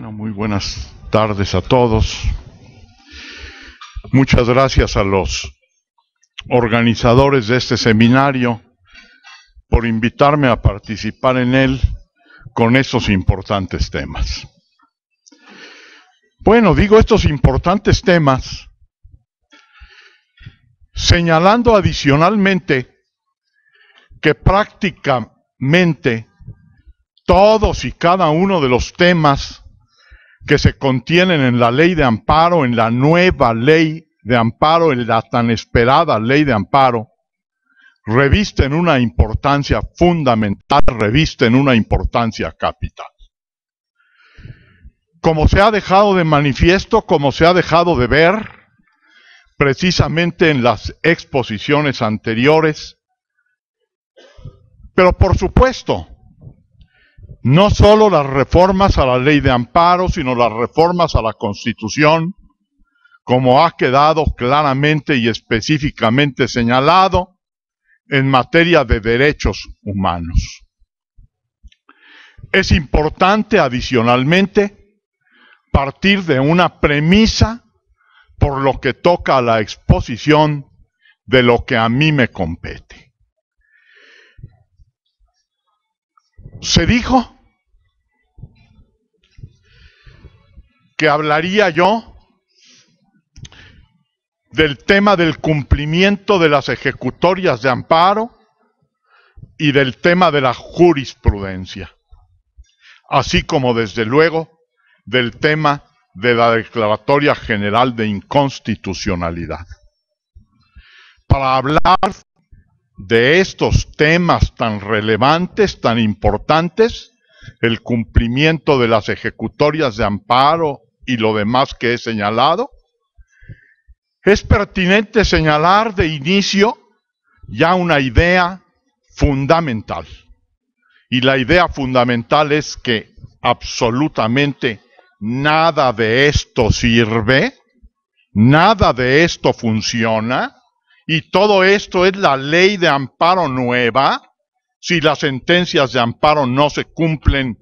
Bueno, muy buenas tardes a todos. Muchas gracias a los organizadores de este seminario por invitarme a participar en él con estos importantes temas. Bueno, digo estos importantes temas señalando adicionalmente que prácticamente todos y cada uno de los temas que se contienen en la ley de amparo, en la nueva ley de amparo, en la tan esperada ley de amparo, revisten una importancia fundamental, revisten una importancia capital. Como se ha dejado de manifiesto, como se ha dejado de ver, precisamente en las exposiciones anteriores, pero por supuesto, no solo las reformas a la ley de amparo, sino las reformas a la Constitución, como ha quedado claramente y específicamente señalado en materia de derechos humanos. Es importante, adicionalmente, partir de una premisa por lo que toca a la exposición de lo que a mí me compete. Se dijo que hablaría yo del tema del cumplimiento de las ejecutorias de amparo y del tema de la jurisprudencia, así como desde luego del tema de la Declaratoria General de Inconstitucionalidad. Para hablar de estos temas tan relevantes, tan importantes, el cumplimiento de las ejecutorias de amparo y lo demás que he señalado, es pertinente señalar de inicio ya una idea fundamental. Y la idea fundamental es que absolutamente nada de esto sirve, nada de esto funciona, y todo esto es la ley de amparo nueva si las sentencias de amparo no se cumplen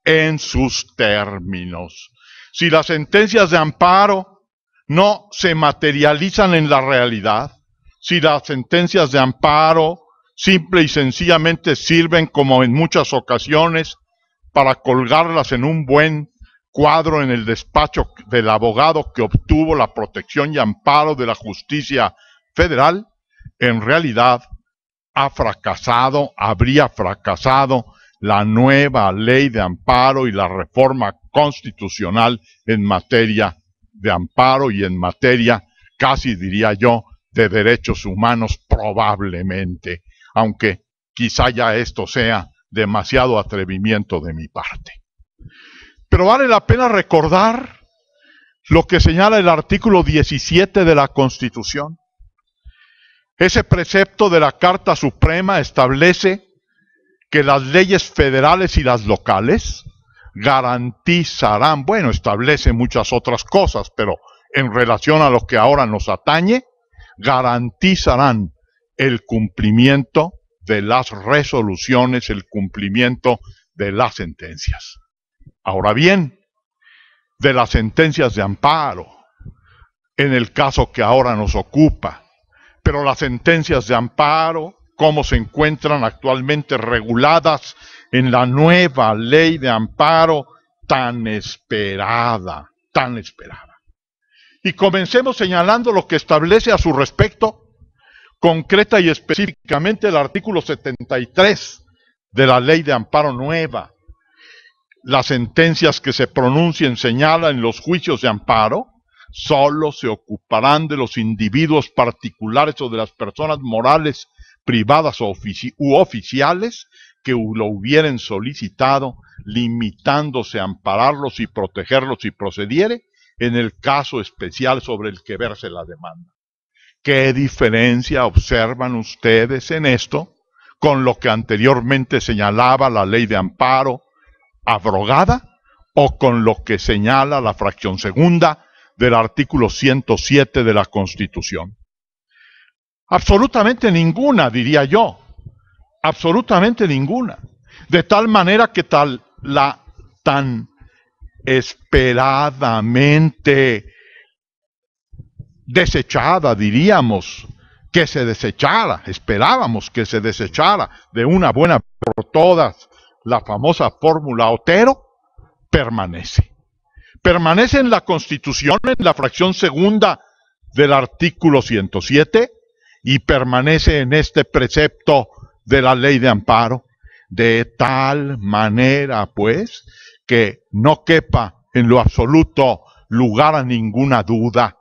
en sus términos. Si las sentencias de amparo no se materializan en la realidad, si las sentencias de amparo simple y sencillamente sirven, como en muchas ocasiones, para colgarlas en un buen cuadro en el despacho del abogado que obtuvo la protección y amparo de la justicia federal, en realidad habría fracasado la nueva ley de amparo y la reforma constitucional en materia de amparo y en materia, casi diría yo, de derechos humanos probablemente, aunque quizá ya esto sea demasiado atrevimiento de mi parte. Pero vale la pena recordar lo que señala el artículo 17 de la Constitución. Ese precepto de la Carta Suprema establece que las leyes federales y las locales garantizarán, bueno, establece muchas otras cosas, pero en relación a lo que ahora nos atañe, garantizarán el cumplimiento de las resoluciones, el cumplimiento de las sentencias. Ahora bien, de las sentencias de amparo, en el caso que ahora nos ocupa, pero las sentencias de amparo, cómo se encuentran actualmente reguladas en la nueva ley de amparo tan esperada, tan esperada. Y comencemos señalando lo que establece a su respecto, concreta y específicamente el artículo 73 de la ley de amparo nueva. Las sentencias que se pronuncien, señala, en los juicios de amparo, solo se ocuparán de los individuos particulares o de las personas morales, privadas u oficiales que lo hubieren solicitado, limitándose a ampararlos y protegerlos si procediere, en el caso especial sobre el que verse la demanda. ¿Qué diferencia observan ustedes en esto con lo que anteriormente señalaba la ley de amparo abrogada o con lo que señala la fracción segunda del artículo 107 de la Constitución? Absolutamente ninguna, diría yo. Absolutamente ninguna. De tal manera que tan esperadamente desechada, diríamos, que se desechara, esperábamos que se desechara de una buena por todas, la famosa fórmula Otero, permanece. Permanece en la Constitución, en la fracción segunda del artículo 107, y permanece en este precepto de la ley de amparo, de tal manera, pues, que no quepa en lo absoluto lugar a ninguna duda.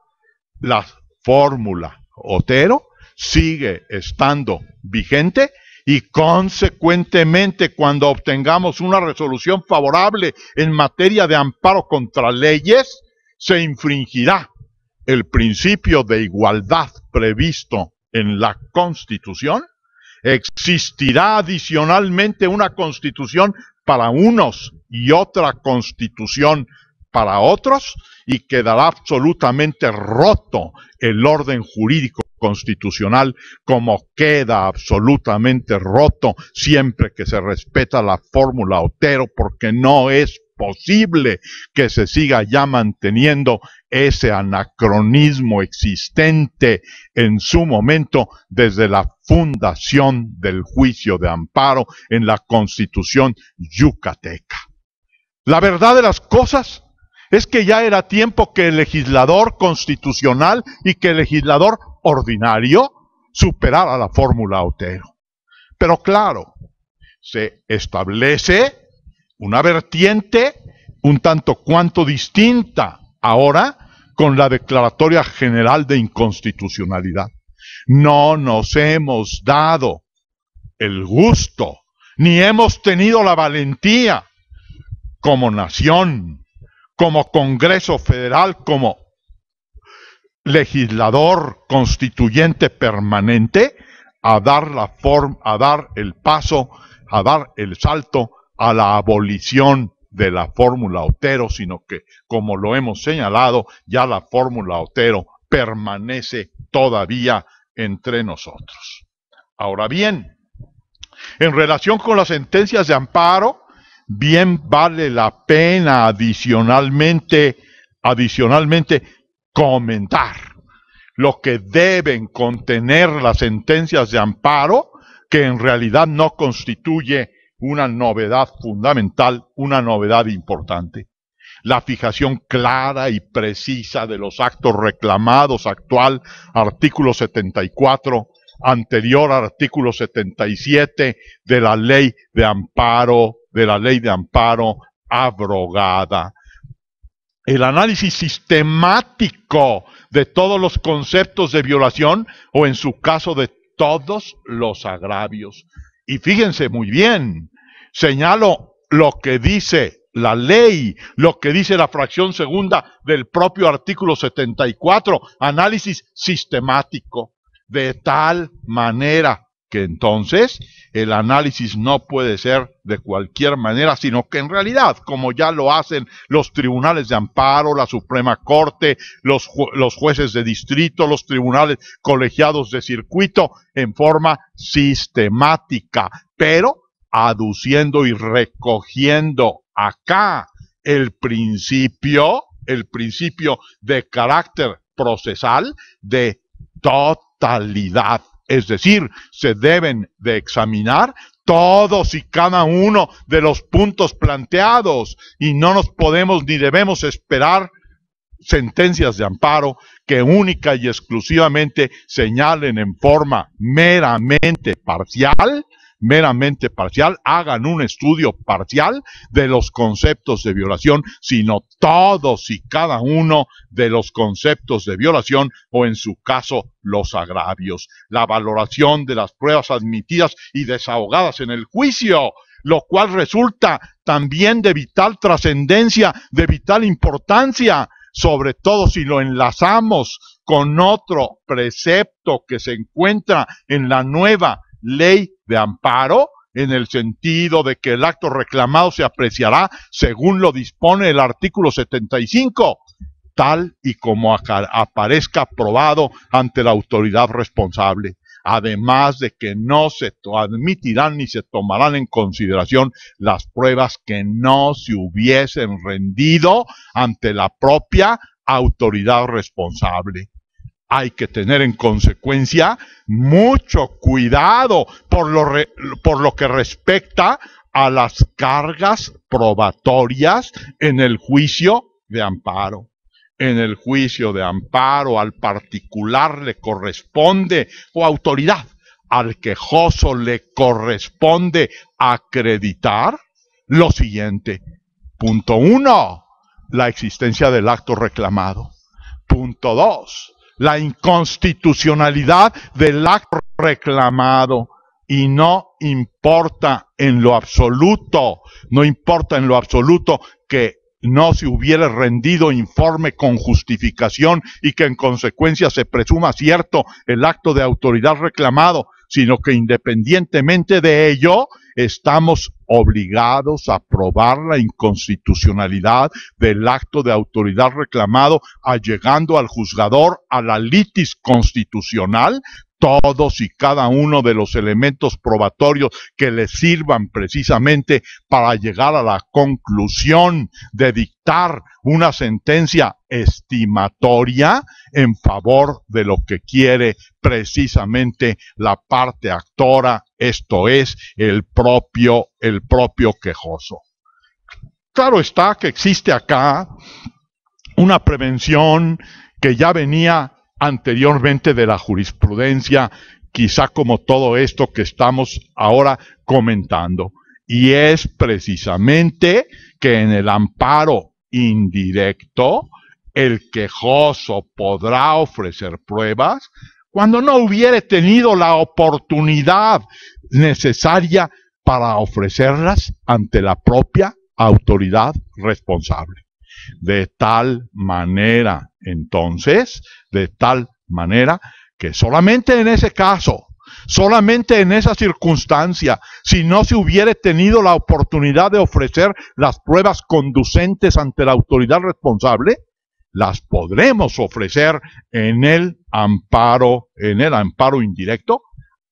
La fórmula Otero sigue estando vigente y consecuentemente cuando obtengamos una resolución favorable en materia de amparo contra leyes, se infringirá el principio de igualdad previsto en la Constitución. Existirá adicionalmente una Constitución para unos y otra Constitución para otros, y quedará absolutamente roto el orden jurídico constitucional, como queda absolutamente roto siempre que se respeta la fórmula Otero, porque no es posible que se siga ya manteniendo ese anacronismo existente en su momento desde la fundación del juicio de amparo en la Constitución yucateca. La verdad de las cosas es que ya era tiempo que el legislador constitucional y que el legislador ordinario superara la fórmula Otero. Pero claro, se establece una vertiente un tanto cuanto distinta ahora con la Declaratoria General de Inconstitucionalidad. No nos hemos dado el gusto, ni hemos tenido la valentía como nación, como Congreso Federal, como legislador constituyente permanente, a dar el paso, a dar el salto a la abolición de la fórmula Otero, sino que, como lo hemos señalado, ya la fórmula Otero permanece todavía entre nosotros. Ahora bien, en relación con las sentencias de amparo, bien vale la pena adicionalmente comentar lo que deben contener las sentencias de amparo, que en realidad no constituye una novedad fundamental, una novedad importante. La fijación clara y precisa de los actos reclamados, actual artículo 74, anterior artículo 77 de la ley de amparo abrogada. El análisis sistemático de todos los conceptos de violación, o en su caso de todos los agravios. Y fíjense muy bien, señalo lo que dice la ley, lo que dice la fracción segunda del propio artículo 74, análisis sistemático, de tal manera que entonces el análisis no puede ser de cualquier manera, sino que en realidad, como ya lo hacen los tribunales de amparo, la Suprema Corte, los jueces de distrito, los tribunales colegiados de circuito, en forma sistemática, pero aduciendo y recogiendo acá el principio de carácter procesal de totalidad. Es decir, se deben de examinar todos y cada uno de los puntos planteados y no nos podemos ni debemos esperar sentencias de amparo que única y exclusivamente señalen en forma meramente parcial, hagan un estudio parcial de los conceptos de violación, sino todos y cada uno de los conceptos de violación, o en su caso, los agravios. La valoración de las pruebas admitidas y desahogadas en el juicio, lo cual resulta también de vital trascendencia, de vital importancia, sobre todo si lo enlazamos con otro precepto que se encuentra en la nueva ley de amparo, en el sentido de que el acto reclamado se apreciará según lo dispone el artículo 75, tal y como aparezca probado ante la autoridad responsable. además de que no se admitirán ni se tomarán en consideración las pruebas que no se hubiesen rendido ante la propia autoridad responsable. Hay que tener en consecuencia mucho cuidado por lo que respecta a las cargas probatorias en el juicio de amparo. En el juicio de amparo al particular le corresponde, o autoridad, al quejoso le corresponde acreditar lo siguiente. Punto 1, la existencia del acto reclamado. Punto 2, la inconstitucionalidad del acto reclamado. Y no importa en lo absoluto que no se hubiera rendido informe con justificación y que en consecuencia se presuma cierto el acto de autoridad reclamado, sino que independientemente de ello, estamos obligados a probar la inconstitucionalidad del acto de autoridad reclamado, allegando al juzgador a la litis constitucional todos y cada uno de los elementos probatorios que le sirvan precisamente para llegar a la conclusión de dictar una sentencia estimatoria en favor de lo que quiere precisamente la parte actora, esto es, el propio quejoso. Claro está que existe acá una prevención que ya venía anteriormente de la jurisprudencia, quizá como todo esto que estamos ahora comentando, y es precisamente que en el amparo indirecto el quejoso podrá ofrecer pruebas cuando no hubiere tenido la oportunidad necesaria para ofrecerlas ante la propia autoridad responsable. De tal manera, entonces, que solamente en ese caso, solamente en esa circunstancia, si no se hubiere tenido la oportunidad de ofrecer las pruebas conducentes ante la autoridad responsable, las podremos ofrecer en el amparo indirecto,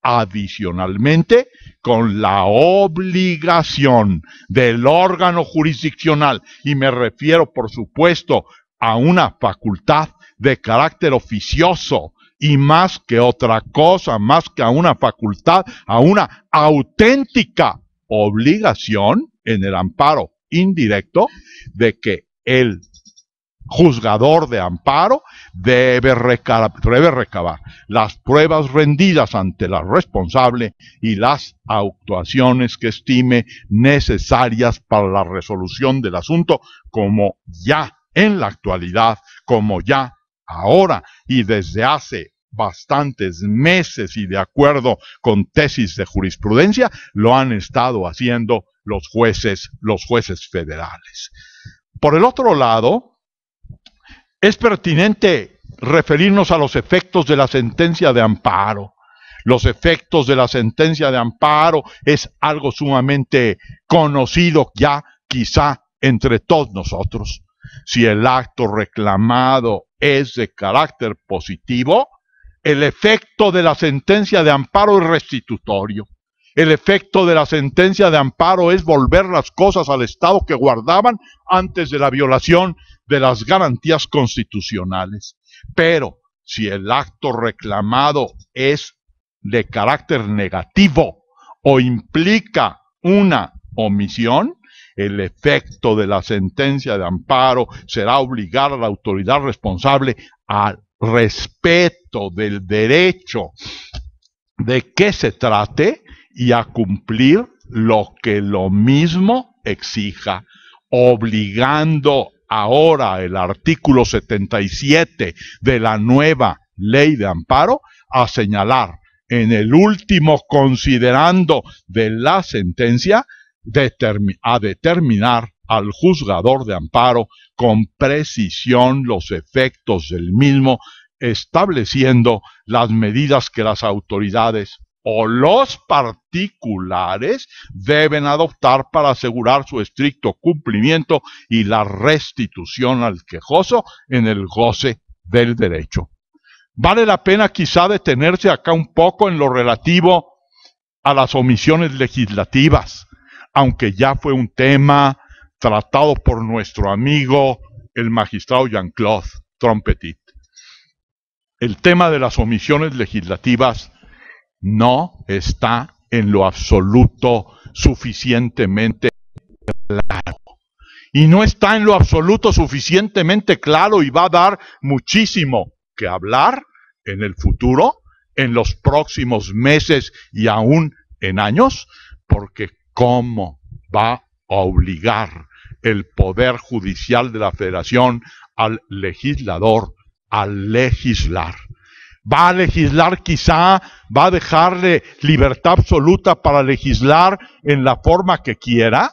adicionalmente con la obligación del órgano jurisdiccional, y me refiero por supuesto a una facultad de carácter oficioso, y más que otra cosa, más que a una facultad, a una auténtica obligación en el amparo indirecto de que el juzgador de amparo debe recabar las pruebas rendidas ante la responsable y las actuaciones que estime necesarias para la resolución del asunto, como ya en la actualidad, como ya ahora y desde hace bastantes meses y de acuerdo con tesis de jurisprudencia, lo han estado haciendo los jueces federales. Por el otro lado, es pertinente referirnos a los efectos de la sentencia de amparo. Los efectos de la sentencia de amparo es algo sumamente conocido ya quizá entre todos nosotros. Si el acto reclamado es de carácter positivo, el efecto de la sentencia de amparo es restitutorio. El efecto de la sentencia de amparo es volver las cosas al estado que guardaban antes de la violación de las garantías constitucionales. Pero si el acto reclamado es de carácter negativo o implica una omisión, el efecto de la sentencia de amparo será obligar a la autoridad responsable al respeto del derecho de que se trate y a cumplir lo que lo mismo exija, obligando ahora el artículo 77 de la nueva ley de amparo a señalar en el último considerando de la sentencia a determinar al juzgador de amparo con precisión los efectos del mismo, estableciendo las medidas que las autoridades o los particulares deben adoptar para asegurar su estricto cumplimiento y la restitución al quejoso en el goce del derecho. Vale la pena quizá detenerse acá un poco en lo relativo a las omisiones legislativas, aunque ya fue un tema tratado por nuestro amigo el magistrado Jean-Claude Trompetit. El tema de las omisiones legislativas no está en lo absoluto suficientemente claro. Y no está en lo absoluto suficientemente claro y va a dar muchísimo que hablar en el futuro, en los próximos meses y aún en años, porque ¿cómo va a obligar el Poder Judicial de la Federación al legislador a legislar? ¿Va a legislar quizá? ¿Va a dejarle libertad absoluta para legislar en la forma que quiera?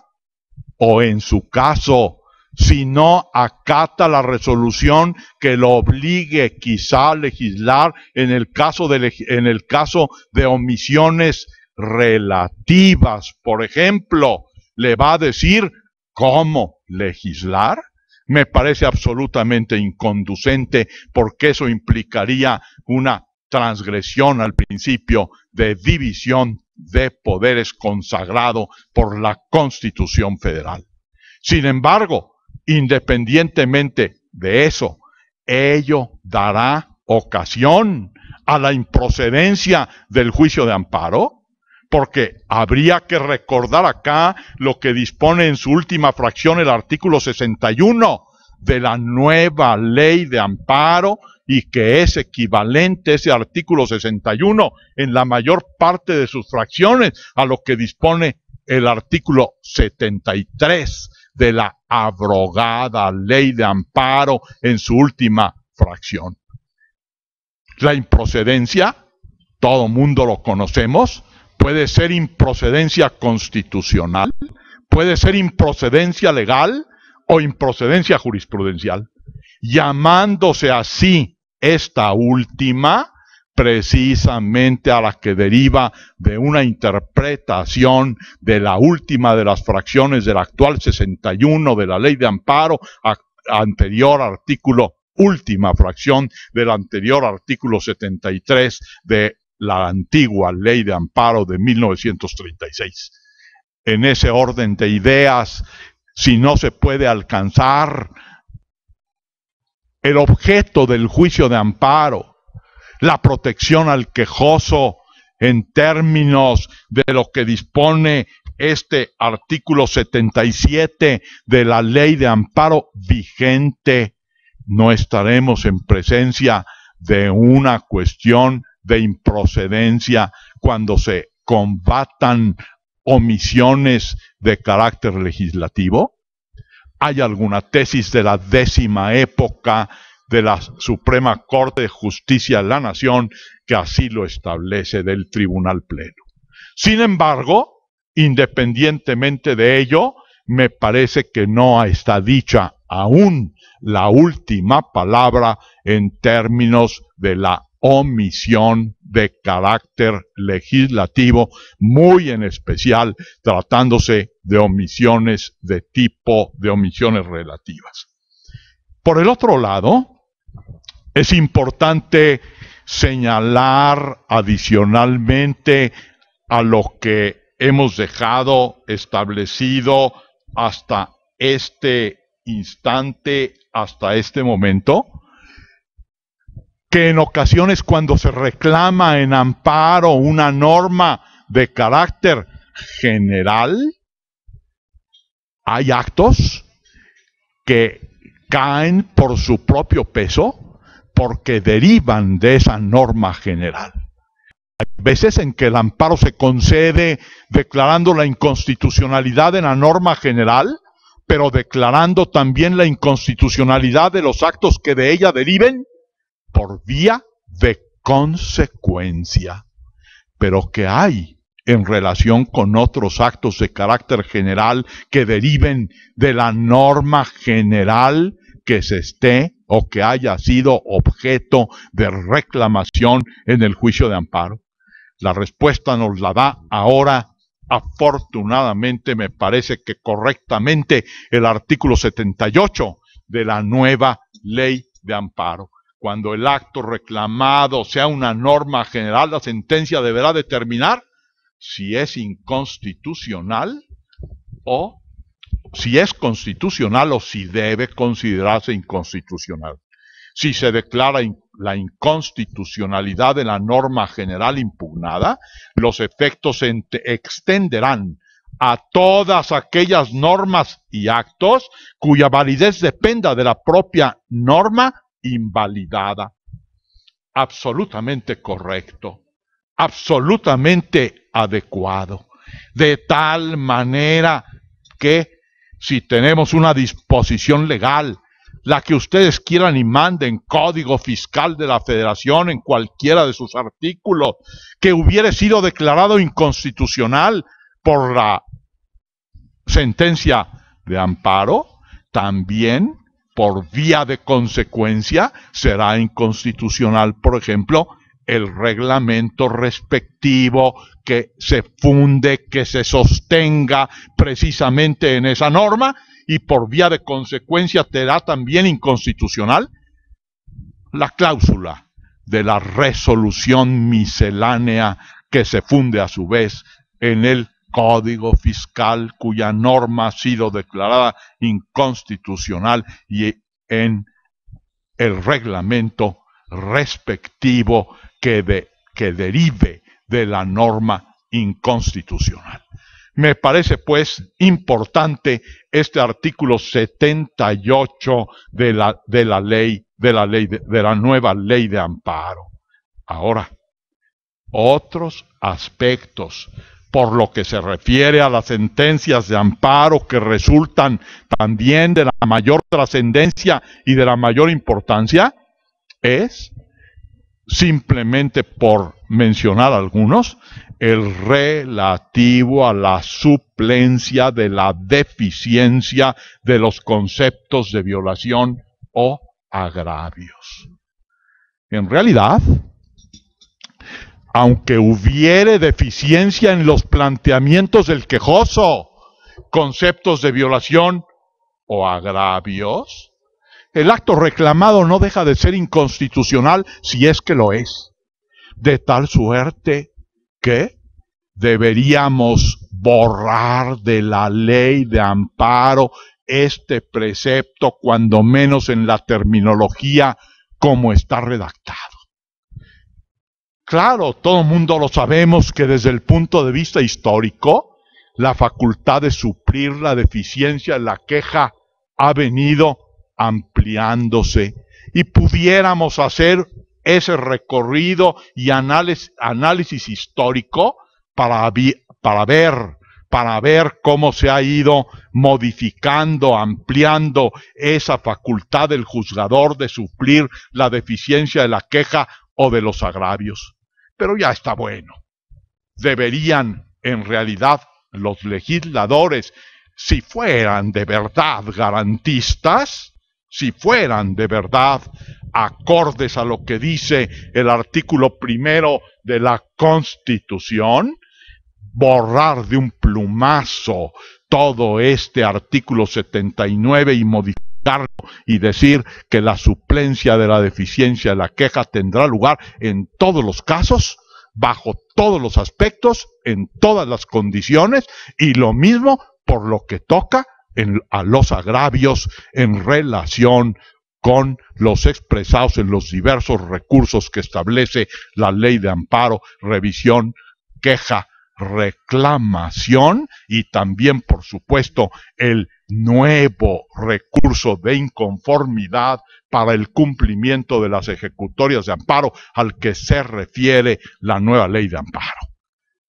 O en su caso, si no acata la resolución que lo obligue quizá a legislar en el caso de omisiones relativas, por ejemplo, le va a decir cómo legislar. Me parece absolutamente inconducente, porque eso implicaría una transgresión al principio de división de poderes consagrado por la Constitución Federal. Sin embargo, independientemente de eso, ello dará ocasión a la improcedencia del juicio de amparo, porque habría que recordar acá lo que dispone en su última fracción el artículo 61 de la nueva ley de amparo, y que es equivalente ese artículo 61 en la mayor parte de sus fracciones a lo que dispone el artículo 73 de la abrogada ley de amparo en su última fracción. La improcedencia, todo mundo lo conocemos, puede ser improcedencia constitucional, puede ser improcedencia legal o improcedencia jurisprudencial, llamándose así esta última precisamente a la que deriva de una interpretación de la última de las fracciones del actual 61 de la ley de amparo, anterior artículo, última fracción del anterior artículo 73 de la antigua ley de amparo de 1936. En ese orden de ideas, si no se puede alcanzar el objeto del juicio de amparo, la protección al quejoso en términos de lo que dispone este artículo 77 de la ley de amparo vigente, no estaremos en presencia de una cuestión de improcedencia cuando se combatan omisiones de carácter legislativo. ¿Hay alguna tesis de la 10ª época de la Suprema Corte de Justicia de la Nación que así lo establece, del Tribunal Pleno? Sin embargo, independientemente de ello, me parece que no está dicha aún la última palabra en términos de la omisión de carácter legislativo, muy en especial tratándose de omisiones de tipo de omisiones relativas. Por el otro lado, es importante señalar adicionalmente a lo que hemos dejado establecido hasta este instante, hasta este momento, que en ocasiones cuando se reclama en amparo una norma de carácter general, hay actos que caen por su propio peso porque derivan de esa norma general. Hay veces en que el amparo se concede declarando la inconstitucionalidad de la norma general, pero declarando también la inconstitucionalidad de los actos que de ella deriven por vía de consecuencia, pero que hay en relación con otros actos de carácter general que deriven de la norma general que se esté o que haya sido objeto de reclamación en el juicio de amparo. La respuesta nos la da ahora, afortunadamente, me parece que correctamente, el artículo 78 de la nueva ley de amparo. cuando el acto reclamado sea una norma general, la sentencia deberá determinar si es inconstitucional o si es constitucional o si debe considerarse inconstitucional. Si se declara la inconstitucionalidad de la norma general impugnada, los efectos se extenderán a todas aquellas normas y actos cuya validez dependa de la propia norma invalidada. Absolutamente correcto, absolutamente adecuado, de tal manera que si tenemos una disposición legal, la que ustedes quieran y manden, Código Fiscal de la Federación, en cualquiera de sus artículos, que hubiera sido declarado inconstitucional por la sentencia de amparo, también por vía de consecuencia será inconstitucional, por ejemplo, el reglamento respectivo que se funde, que se sostenga precisamente en esa norma, y por vía de consecuencia será también inconstitucional la cláusula de la resolución miscelánea que se funde a su vez en el Código Fiscal, cuya norma ha sido declarada inconstitucional, y en el reglamento respectivo que derive de la norma inconstitucional. Me parece, pues, importante este artículo 78 de la nueva ley de amparo. Ahora, otros aspectos por lo que se refiere a las sentencias de amparo que resultan también de la mayor trascendencia y de la mayor importancia, es, simplemente por mencionar algunos, el relativo a la suplencia de la deficiencia de los conceptos de violación o agravios. En realidad, aunque hubiere deficiencia en los planteamientos del quejoso, conceptos de violación o agravios, el acto reclamado no deja de ser inconstitucional si es que lo es, de tal suerte que deberíamos borrar de la ley de amparo este precepto, cuando menos en la terminología como está redactado. Claro, todo el mundo lo sabemos que desde el punto de vista histórico, la facultad de suplir la deficiencia de la queja ha venido ampliándose, y pudiéramos hacer ese recorrido y análisis histórico para ver cómo se ha ido modificando, ampliando esa facultad del juzgador de suplir la deficiencia de la queja o de los agravios. Pero ya está bueno. Deberían, en realidad, los legisladores, si fueran de verdad garantistas, si fueran de verdad acordes a lo que dice el artículo 1 de la Constitución, borrar de un plumazo todo este artículo 79 y modificarlo y decir que la suplencia de la deficiencia de la queja tendrá lugar en todos los casos, bajo todos los aspectos, en todas las condiciones, y lo mismo por lo que toca a los agravios en relación con los expresados en los diversos recursos que establece la ley de amparo, revisión, queja, reclamación, y también, por supuesto, el nuevo recurso de inconformidad para el cumplimiento de las ejecutorias de amparo al que se refiere la nueva ley de amparo.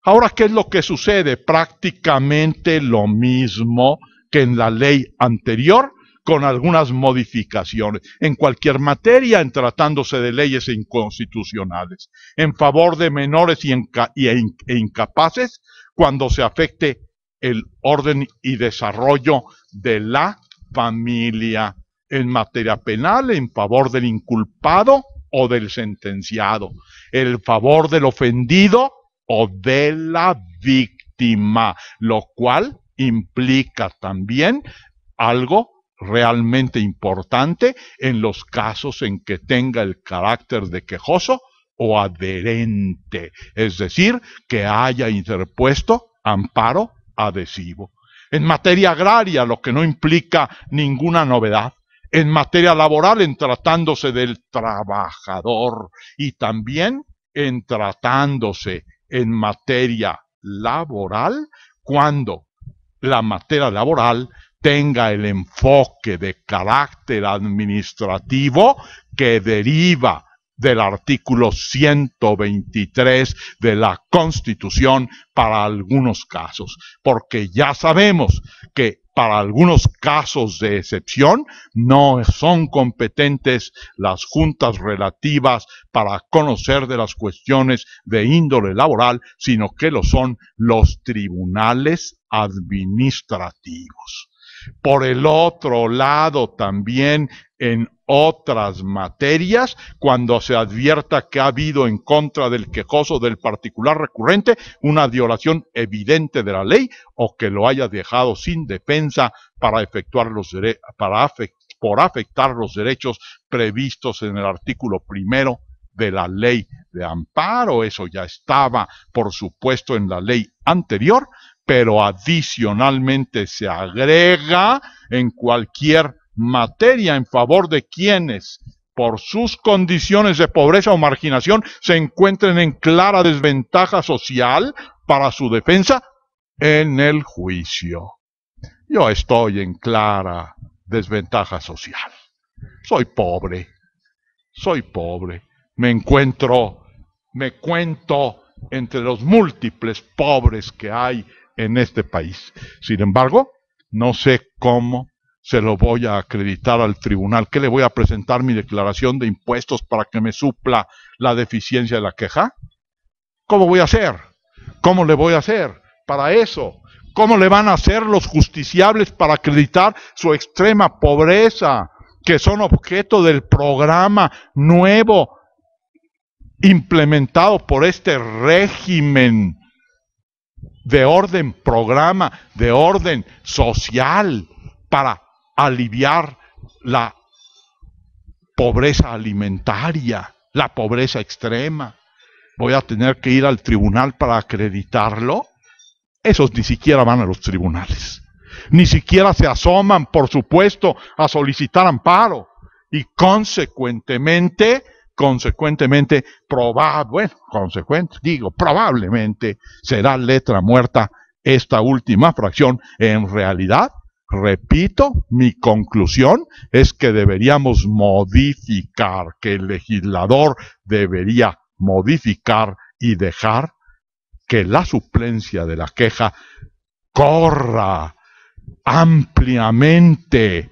Ahora, ¿qué es lo que sucede? Prácticamente lo mismo que en la ley anterior, con algunas modificaciones, en cualquier materia, en tratándose de leyes inconstitucionales, en favor de menores e incapaces, cuando se afecte el orden y desarrollo de la familia, en materia penal, en favor del inculpado o del sentenciado, en favor del ofendido o de la víctima, lo cual implica también algo realmente importante en los casos en que tenga el carácter de quejoso o adherente, es decir, que haya interpuesto amparo adhesivo. En materia agraria, lo que no implica ninguna novedad. En materia laboral, en tratándose del trabajador, y también en tratándose en materia laboral, cuando la materia laboral tenga el enfoque de carácter administrativo que deriva del artículo 123 de la Constitución para algunos casos, porque ya sabemos que para algunos casos de excepción no son competentes las juntas relativas para conocer de las cuestiones de índole laboral, sino que lo son los tribunales administrativos. Por el otro lado, también en otras materias, cuando se advierta que ha habido en contra del quejoso del particular recurrente una violación evidente de la ley o que lo haya dejado sin defensa para efectuar por afectar los derechos previstos en el artículo 1 de la ley de amparo. Eso ya estaba, por supuesto, en la ley anterior, pero adicionalmente se agrega en cualquier materia en favor de quienes, por sus condiciones de pobreza o marginación, se encuentren en clara desventaja social para su defensa en el juicio. Yo estoy en clara desventaja social. Soy pobre. Me cuento entre los múltiples pobres que hay en este país. Sin embargo, no sé cómo se lo voy a acreditar al tribunal. ¿Qué le voy a presentar mi declaración de impuestos para que me supla la deficiencia de la queja? ¿Cómo voy a hacer? ¿Cómo le voy a hacer para eso? ¿Cómo le van a hacer los justiciables para acreditar su extrema pobreza, que son objeto del programa nuevo implementado por este régimen de orden, programa de orden social para aliviar la pobreza alimentaria, la pobreza extrema? ¿Voy a tener que ir al tribunal para acreditarlo? Esos ni siquiera van a los tribunales. Ni siquiera se asoman, por supuesto, a solicitar amparo. Y consecuentemente, probablemente será letra muerta esta última fracción. En realidad, repito, mi conclusión es que deberíamos modificar, que el legislador debería modificar y dejar que la suplencia de la queja corra ampliamente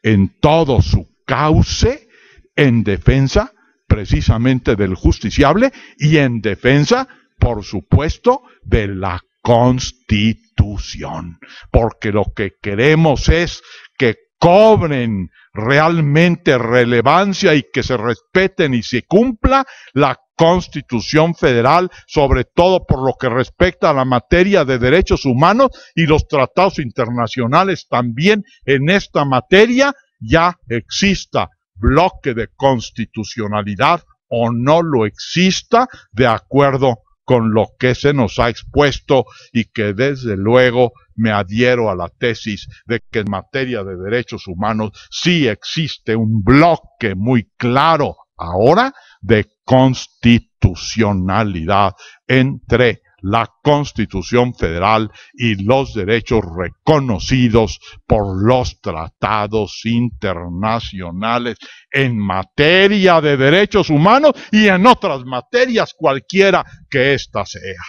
en todo su cauce en defensa precisamente del justiciable y en defensa, por supuesto, de la Constitución. Porque lo que queremos es que cobren realmente relevancia y que se respeten y se cumpla la Constitución Federal, sobre todo por lo que respecta a la materia de derechos humanos y los tratados internacionales también en esta materia, ya exista bloque de constitucionalidad o no lo exista, de acuerdo con lo que se nos ha expuesto, y que desde luego me adhiero a la tesis de que en materia de derechos humanos sí existe un bloque muy claro ahora de constitucionalidad entre la Constitución Federal y los derechos reconocidos por los tratados internacionales en materia de derechos humanos y en otras materias cualquiera que ésta sea.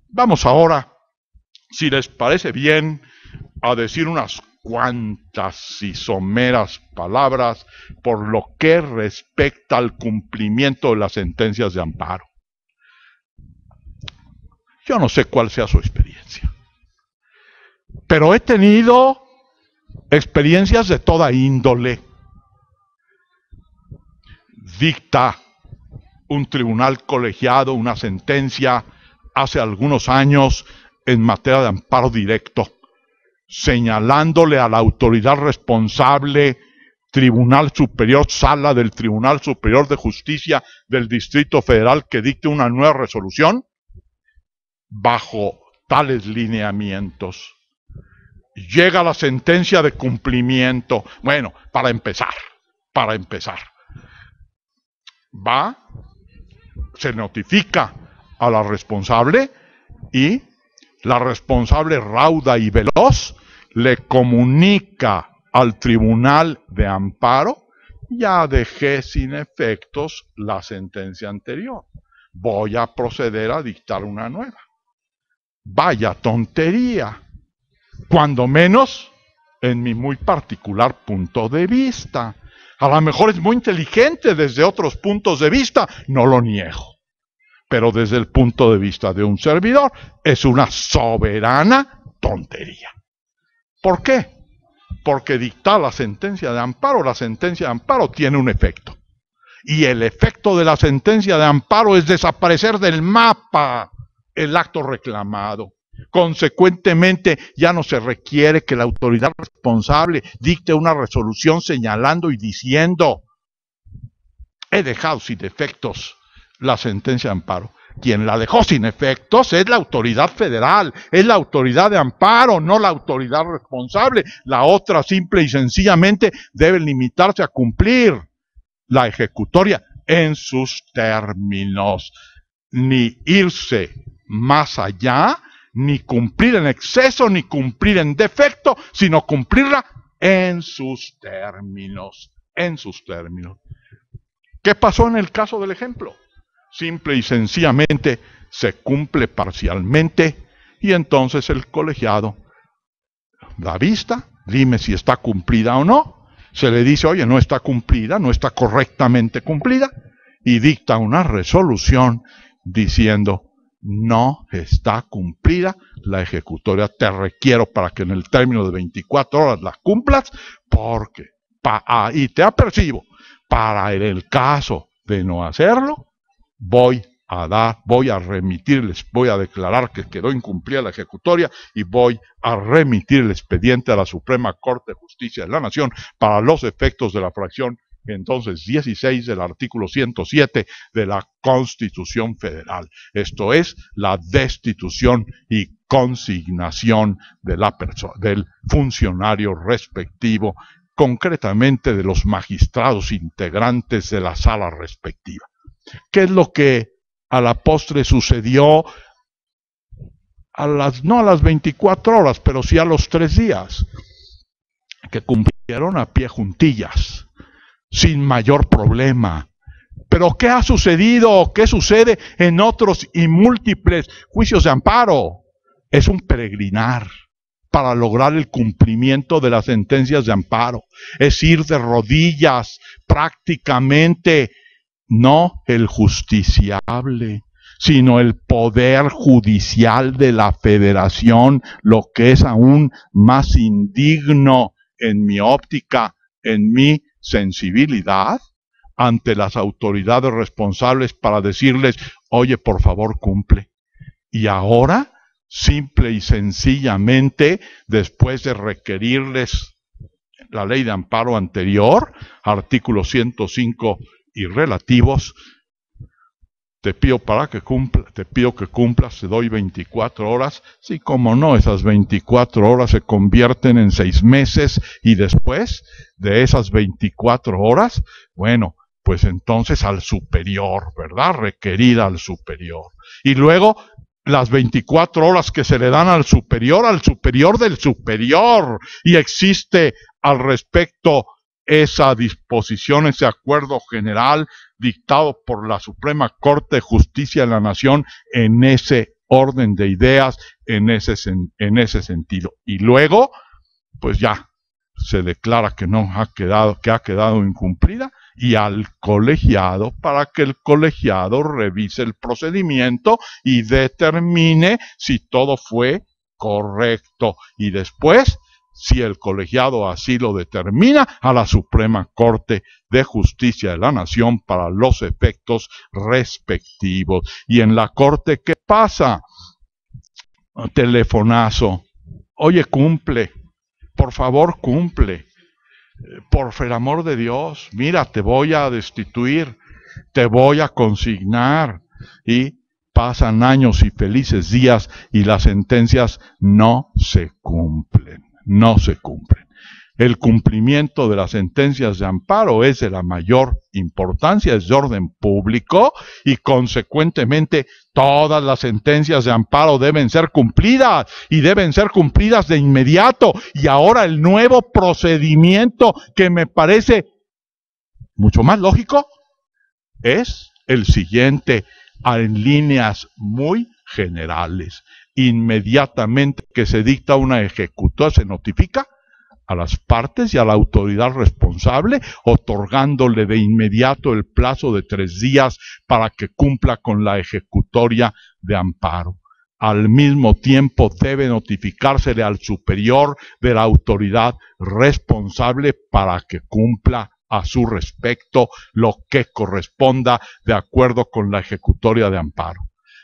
Vamos ahora, si les parece bien, a decir unas cuantas y someras palabras por lo que respecta al cumplimiento de las sentencias de amparo. Yo no sé cuál sea su experiencia, pero he tenido experiencias de toda índole. Dicta un tribunal colegiado una sentencia hace algunos años en materia de amparo directo, señalándole a la autoridad responsable, Tribunal Superior, Sala del Tribunal Superior de Justicia del Distrito Federal, que dicte una nueva resolución bajo tales lineamientos. Llega la sentencia de cumplimiento. Bueno, para empezar, se notifica a la responsable y la responsable rauda y veloz le comunica al Tribunal de Amparo: ya dejé sin efectos la sentencia anterior, voy a proceder a dictar una nueva. Vaya tontería, cuando menos en mi muy particular punto de vista. A lo mejor es muy inteligente desde otros puntos de vista, no lo niego, pero desde el punto de vista de un servidor es una soberana tontería. ¿Por qué? Porque dictar la sentencia de amparo tiene un efecto. Y el efecto de la sentencia de amparo es desaparecer del mapa el acto reclamado. Consecuentemente, ya no se requiere que la autoridad responsable dicte una resolución señalando y diciendo: he dejado sin efectos la sentencia de amparo. Quien la dejó sin efectos es la autoridad federal, es la autoridad de amparo, no la autoridad responsable. La otra simple y sencillamente debe limitarse a cumplir la ejecutoria en sus términos, ni irse más allá, ni cumplir en exceso, ni cumplir en defecto, sino cumplirla en sus términos, ¿Qué pasó en el caso del ejemplo? Simple y sencillamente se cumple parcialmente y entonces el colegiado da vista, dime si está cumplida o no, se le dice: oye, no está cumplida, no está correctamente cumplida, y dicta una resolución diciendo: no está cumplida la ejecutoria, te requiero para que en el término de 24 horas la cumplas, porque, y te apercibo, para el caso de no hacerlo, voy a remitirles, voy a declarar que quedó incumplida la ejecutoria y voy a remitir el expediente a la Suprema Corte de Justicia de la Nación para los efectos de la fracción entonces 16 del artículo 107 de la Constitución Federal. Esto es la destitución y consignación de del funcionario respectivo, concretamente de los magistrados integrantes de la sala respectiva. ¿Qué es lo que a la postre sucedió? No a las 24 horas, pero sí a los 3 días, que cumplieron a pie juntillas, sin mayor problema. Pero ¿qué ha sucedido? ¿Qué sucede en otros y múltiples juicios de amparo? Es un peregrinar para lograr el cumplimiento de las sentencias de amparo. Es ir de rodillas prácticamente. No el justiciable, sino el poder judicial de la Federación, lo que es aún más indigno en mi óptica, en mi sensibilidad, ante las autoridades responsables para decirles: oye, por favor, cumple. Y ahora, simple y sencillamente, después de requerirles la ley de amparo anterior, artículo 105 y relativos, te pido que cumplas, te doy 24 horas, sí, como no, esas 24 horas se convierten en 6 meses, y después de esas 24 horas, bueno, pues entonces al superior, ¿verdad? Requerida al superior. Y luego, las 24 horas que se le dan al superior del superior, y existe al respecto esa disposición, ese acuerdo general dictado por la Suprema Corte de Justicia de la Nación en ese orden de ideas, en ese sentido. Y luego, pues ya, se declara que ha quedado incumplida, y al colegiado, para que el colegiado revise el procedimiento y determine si todo fue correcto. Y después, si el colegiado así lo determina, a la Suprema Corte de Justicia de la Nación para los efectos respectivos. Y en la Corte, ¿qué pasa? Telefonazo: oye, cumple. por favor cumple. Por el amor de Dios, mira, te voy a destituir, te voy a consignar. Y pasan años y felices días y las sentencias no se cumplen, no se cumplen. El cumplimiento de las sentencias de amparo es de la mayor importancia, es de orden público y consecuentemente todas las sentencias de amparo deben ser cumplidas y deben ser cumplidas de inmediato. Y ahora el nuevo procedimiento que me parece mucho más lógico es el siguiente, en líneas muy generales. Inmediatamente que se dicta una ejecutoria se notifica a las partes y a la autoridad responsable, otorgándole de inmediato el plazo de 3 días para que cumpla con la ejecutoria de amparo. Al mismo tiempo debe notificársele al superior de la autoridad responsable para que cumpla a su respecto lo que corresponda de acuerdo con la ejecutoria de amparo.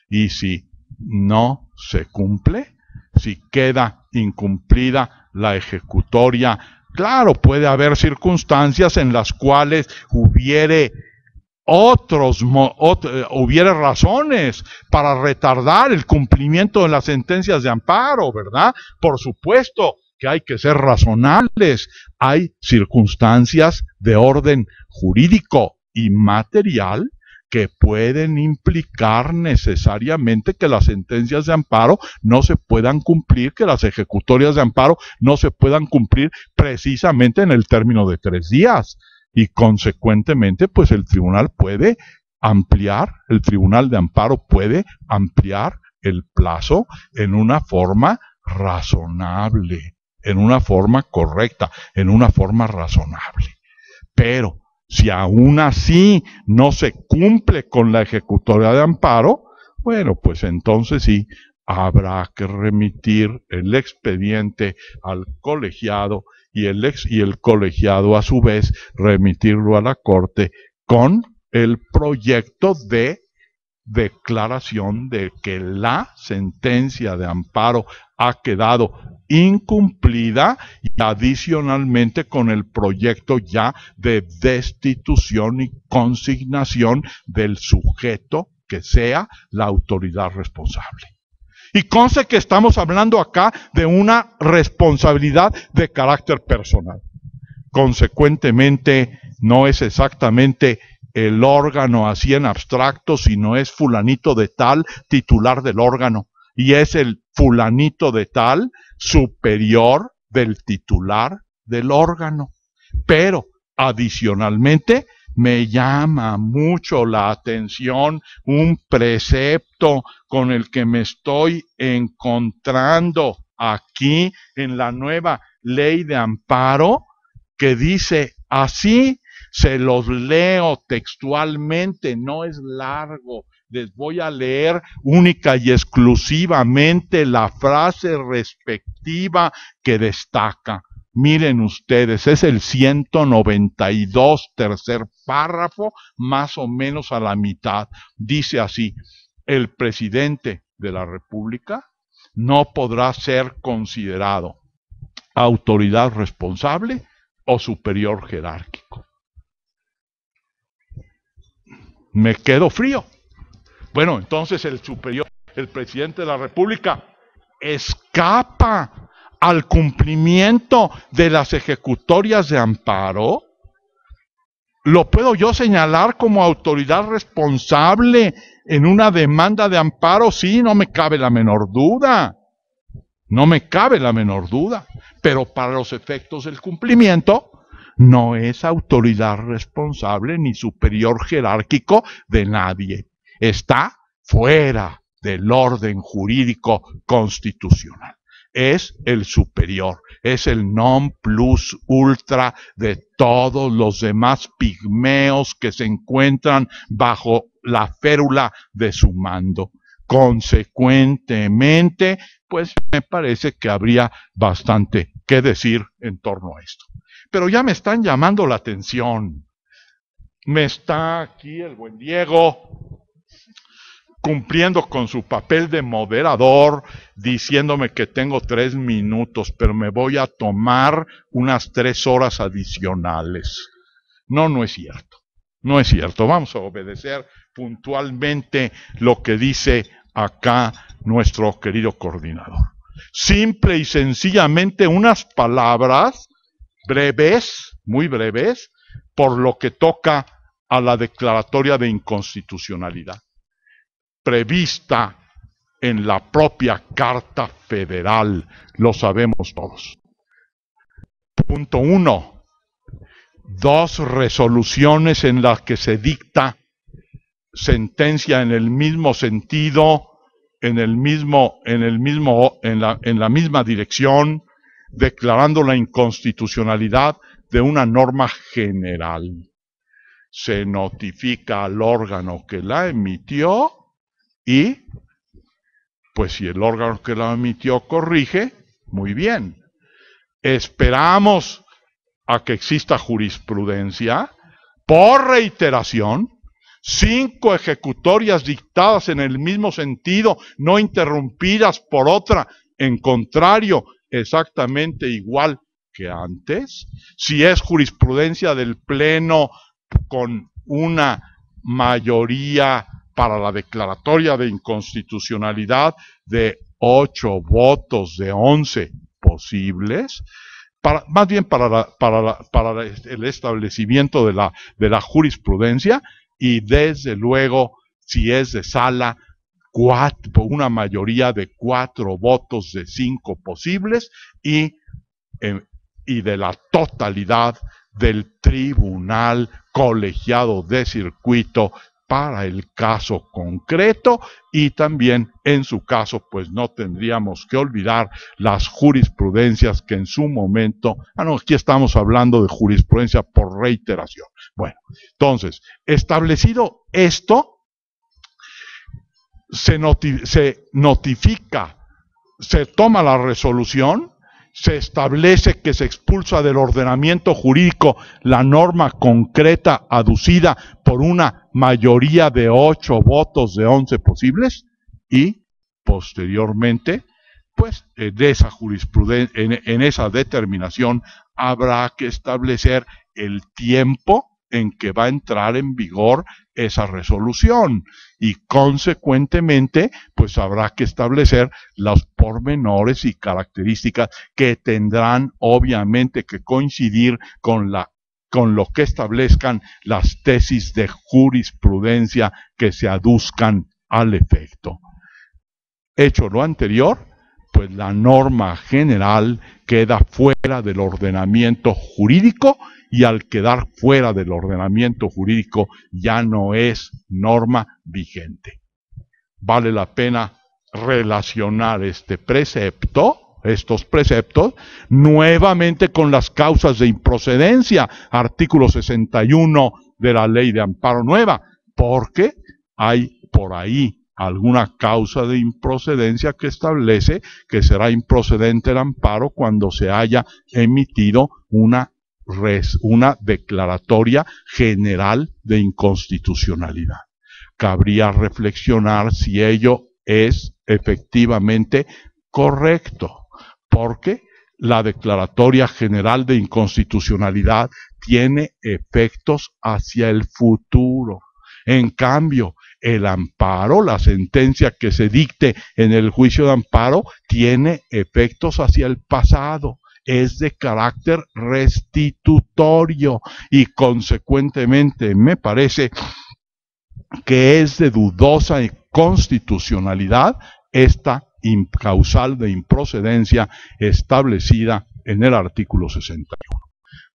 Y si no se cumple, si queda incumplida la ejecutoria, claro, puede haber circunstancias en las cuales hubiere razones para retardar el cumplimiento de las sentencias de amparo, ¿verdad? Por supuesto que hay que ser razonables. Hay circunstancias de orden jurídico y material que pueden implicar necesariamente que las sentencias de amparo no se puedan cumplir, que las ejecutorias de amparo no se puedan cumplir precisamente en el término de 3 días. Y consecuentemente, pues el tribunal puede ampliar, el tribunal de amparo puede ampliar el plazo en una forma razonable, en una forma correcta, en una forma razonable. Pero si aún así no se cumple con la ejecutoria de amparo, bueno, pues entonces sí, habrá que remitir el expediente al colegiado y el colegiado a su vez remitirlo a la Corte con el proyecto de declaración de que la sentencia de amparo ha quedado incumplida y adicionalmente con el proyecto ya de destitución y consignación del sujeto que sea la autoridad responsable. Y conste que estamos hablando acá de una responsabilidad de carácter personal. Consecuentemente, no es exactamente el órgano así en abstracto, sino es fulanito de tal, titular del órgano. Y es el fulanito de tal, superior del titular del órgano. Pero, adicionalmente, me llama mucho la atención un precepto con el que me estoy encontrando aquí en la nueva ley de amparo, que dice así, se los leo textualmente, no es largo, les voy a leer única y exclusivamente la frase respectiva que destaca. Miren ustedes, es el 192, tercer párrafo, más o menos a la mitad. Dice así: el presidente de la República no podrá ser considerado autoridad responsable o superior jerárquico. Me quedo frío. Bueno, entonces el presidente de la República escapa al cumplimiento de las ejecutorias de amparo. ¿Lo puedo yo señalar como autoridad responsable en una demanda de amparo? Sí, no me cabe la menor duda. No me cabe la menor duda. Pero para los efectos del cumplimiento, no es autoridad responsable ni superior jerárquico de nadie. Está fuera del orden jurídico constitucional. Es el superior, es el non plus ultra de todos los demás pigmeos que se encuentran bajo la férula de su mando. Consecuentemente, pues me parece que habría bastante que decir en torno a esto. Pero ya me están llamando la atención. Me está aquí el buen Diego cumpliendo con su papel de moderador, diciéndome que tengo 3 minutos, pero me voy a tomar unas 3 horas adicionales. No, no es cierto. No es cierto. Vamos a obedecer puntualmente lo que dice acá nuestro querido coordinador. Simple y sencillamente unas palabras breves, muy breves, por lo que toca a la declaratoria de inconstitucionalidad, prevista en la propia Carta Federal, lo sabemos todos. Punto 1. 2 resoluciones en las que se dicta sentencia en el mismo sentido, en la misma dirección, declarando la inconstitucionalidad de una norma general. Se notifica al órgano que la emitió y, pues si el órgano que la emitió corrige, muy bien. Esperamos a que exista jurisprudencia por reiteración, 5 ejecutorias dictadas en el mismo sentido, no interrumpidas por otra, en contrario, exactamente igual que antes. Si es jurisprudencia del Pleno con una mayoría para la declaratoria de inconstitucionalidad de 8 votos de 11 posibles, más bien para el establecimiento de la jurisprudencia, y desde luego, si es de sala, una mayoría de 4 votos de 5 posibles y de la totalidad del tribunal colegiado de circuito para el caso concreto, y también en su caso pues no tendríamos que olvidar las jurisprudencias que en su momento, aquí estamos hablando de jurisprudencia por reiteración. Bueno, entonces, establecido esto, se notifica, se toma la resolución, se establece que se expulsa del ordenamiento jurídico la norma concreta aducida por una mayoría de 8 votos de 11 posibles, y posteriormente, pues de esa jurisprudencia, en esa determinación habrá que establecer el tiempo en que va a entrar en vigor esa resolución, y consecuentemente pues habrá que establecer los pormenores y características que tendrán obviamente que coincidir con lo que establezcan las tesis de jurisprudencia que se aduzcan al efecto. Hecho lo anterior, pues la norma general queda fuera del ordenamiento jurídico, y al quedar fuera del ordenamiento jurídico ya no es norma vigente. Vale la pena relacionar estos preceptos, nuevamente con las causas de improcedencia, artículo 61 de la Ley de Amparo Nueva, porque hay por ahí alguna causa de improcedencia que establece que será improcedente el amparo cuando se haya emitido una declaratoria general de inconstitucionalidad. Cabría reflexionar si ello es efectivamente correcto, porque la declaratoria general de inconstitucionalidad tiene efectos hacia el futuro. En cambio, el amparo, la sentencia que se dicte en el juicio de amparo, tiene efectos hacia el pasado, es de carácter restitutorio, y consecuentemente me parece que es de dudosa constitucionalidad esta causal de improcedencia establecida en el artículo 61.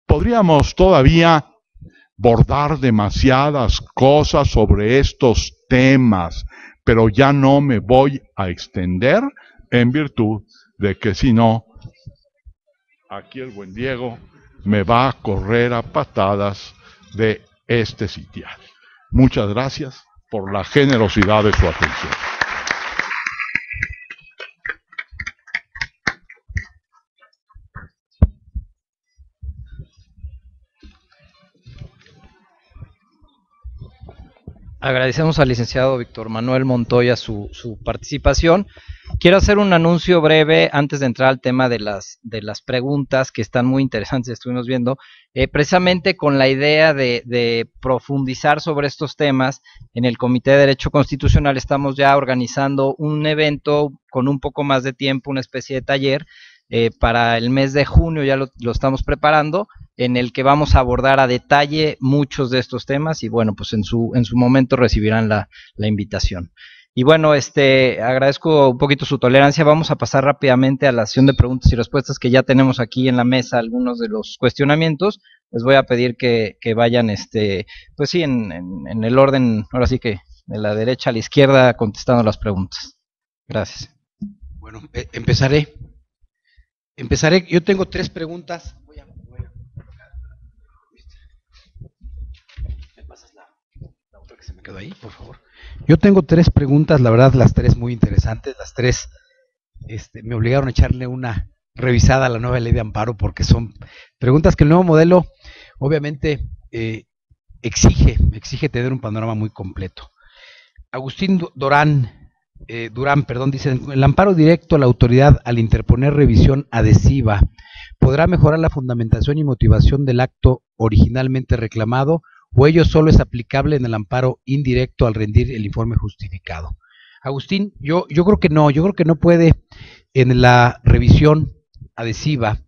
Podríamos todavía bordar demasiadas cosas sobre estos temas, pero ya no me voy a extender, en virtud de que si no, aquí el buen Diego me va a correr a patadas de este sitial. Muchas gracias por la generosidad de su atención. Agradecemos al licenciado Víctor Manuel Montoya su participación. Quiero hacer un anuncio breve antes de entrar al tema de las preguntas que están muy interesantes, estuvimos viendo, precisamente con la idea de profundizar sobre estos temas. En el Comité de Derecho Constitucional estamos ya organizando un evento con un poco más de tiempo, una especie de taller, para el mes de junio ya lo estamos preparando, en el que vamos a abordar a detalle muchos de estos temas y bueno, pues en su momento recibirán la invitación. Y bueno, agradezco un poquito su tolerancia. Vamos a pasar rápidamente a la sesión de preguntas y respuestas que ya tenemos aquí en la mesa, algunos de los cuestionamientos. Les voy a pedir que vayan, pues sí, en el orden, ahora sí que de la derecha a la izquierda, contestando las preguntas. Gracias. Bueno, empezaré. Yo tengo 3 preguntas. ¿Me pasas la otra que se me quedó ahí, por favor? Yo tengo 3 preguntas, la verdad, las 3 muy interesantes. Las 3 me obligaron a echarle una revisada a la nueva ley de amparo, porque son preguntas que el nuevo modelo, obviamente, exige tener un panorama muy completo. Agustín Durán, dice: el amparo directo a la autoridad al interponer revisión adhesiva podrá mejorar la fundamentación y motivación del acto originalmente reclamado, o ello solo es aplicable en el amparo indirecto al rendir el informe justificado. Agustín, yo creo que no puede en la revisión adhesiva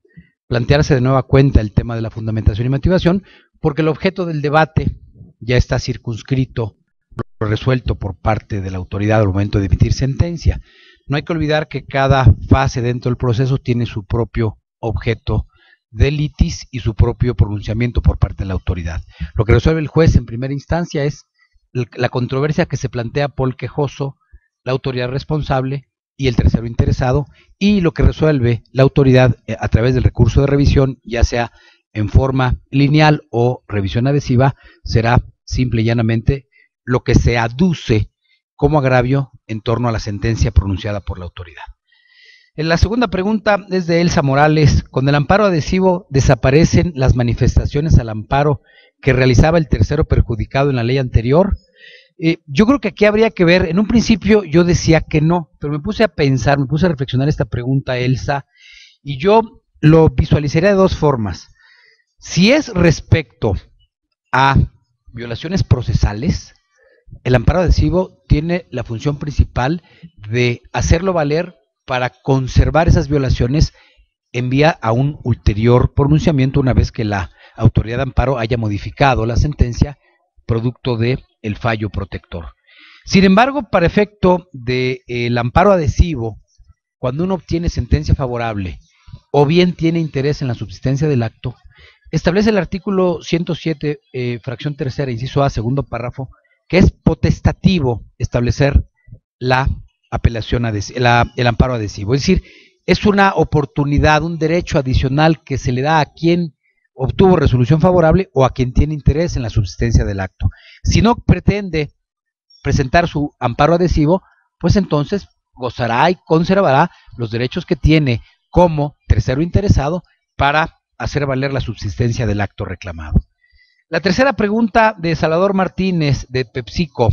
plantearse de nueva cuenta el tema de la fundamentación y motivación, porque el objeto del debate ya está circunscrito, resuelto por parte de la autoridad al momento de emitir sentencia. No hay que olvidar que cada fase dentro del proceso tiene su propio objeto de litis y su propio pronunciamiento por parte de la autoridad. Lo que resuelve el juez en primera instancia es la controversia que se plantea por el quejoso, la autoridad responsable y el tercero interesado, y lo que resuelve la autoridad a través del recurso de revisión, ya sea en forma lineal o revisión adhesiva, será simple y llanamente lo que se aduce como agravio en torno a la sentencia pronunciada por la autoridad. En la segunda pregunta es de Elsa Morales. Con el amparo adhesivo desaparecen las manifestaciones al amparo que realizaba el tercero perjudicado en la ley anterior. Yo creo que aquí habría que ver, en un principio yo decía que no, pero me puse a pensar, me puse a reflexionar esta pregunta, Elsa, y yo lo visualizaría de 2 formas. Si es respecto a violaciones procesales, el amparo adhesivo tiene la función principal de hacerlo valer para conservar esas violaciones en vía a un ulterior pronunciamiento una vez que la autoridad de amparo haya modificado la sentencia producto del fallo protector. Sin embargo, para efecto del amparo adhesivo, cuando uno obtiene sentencia favorable o bien tiene interés en la subsistencia del acto, establece el artículo 107, fracción tercera, inciso A, segundo párrafo, que es potestativo establecer la apelación el amparo adhesivo. Es decir, es una oportunidad, un derecho adicional que se le da a quien obtuvo resolución favorable o a quien tiene interés en la subsistencia del acto. Si no pretende presentar su amparo adhesivo, pues entonces gozará y conservará los derechos que tiene como tercero interesado para hacer valer la subsistencia del acto reclamado. La tercera pregunta de Salvador Martínez, de PepsiCo: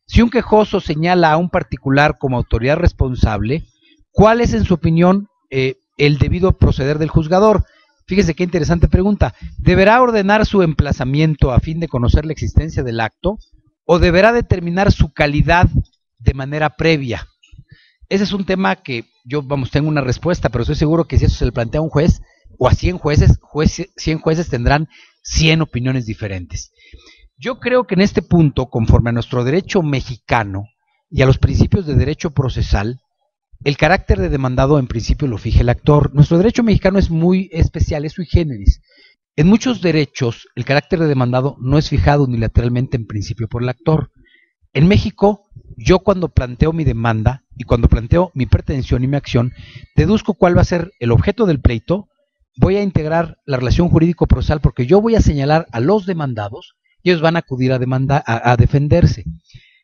si un quejoso señala a un particular como autoridad responsable, ¿cuál es en su opinión el debido proceder del juzgador? Fíjese qué interesante pregunta. ¿Deberá ordenar su emplazamiento a fin de conocer la existencia del acto o deberá determinar su calidad de manera previa? Ese es un tema que yo, tengo una respuesta, pero estoy seguro que si eso se le plantea a un juez o a 100 jueces, 100 jueces tendrán 100 opiniones diferentes. Yo creo que en este punto, conforme a nuestro derecho mexicano y a los principios de derecho procesal, el carácter de demandado en principio lo fija el actor. Nuestro derecho mexicano es muy especial, es sui generis. En muchos derechos, el carácter de demandado no es fijado unilateralmente en principio por el actor. En México, yo cuando planteo mi demanda y cuando planteo mi pretensión y mi acción, deduzco cuál va a ser el objeto del pleito, voy a integrar la relación jurídico-procesal porque yo voy a señalar a los demandados y ellos van a acudir a defenderse.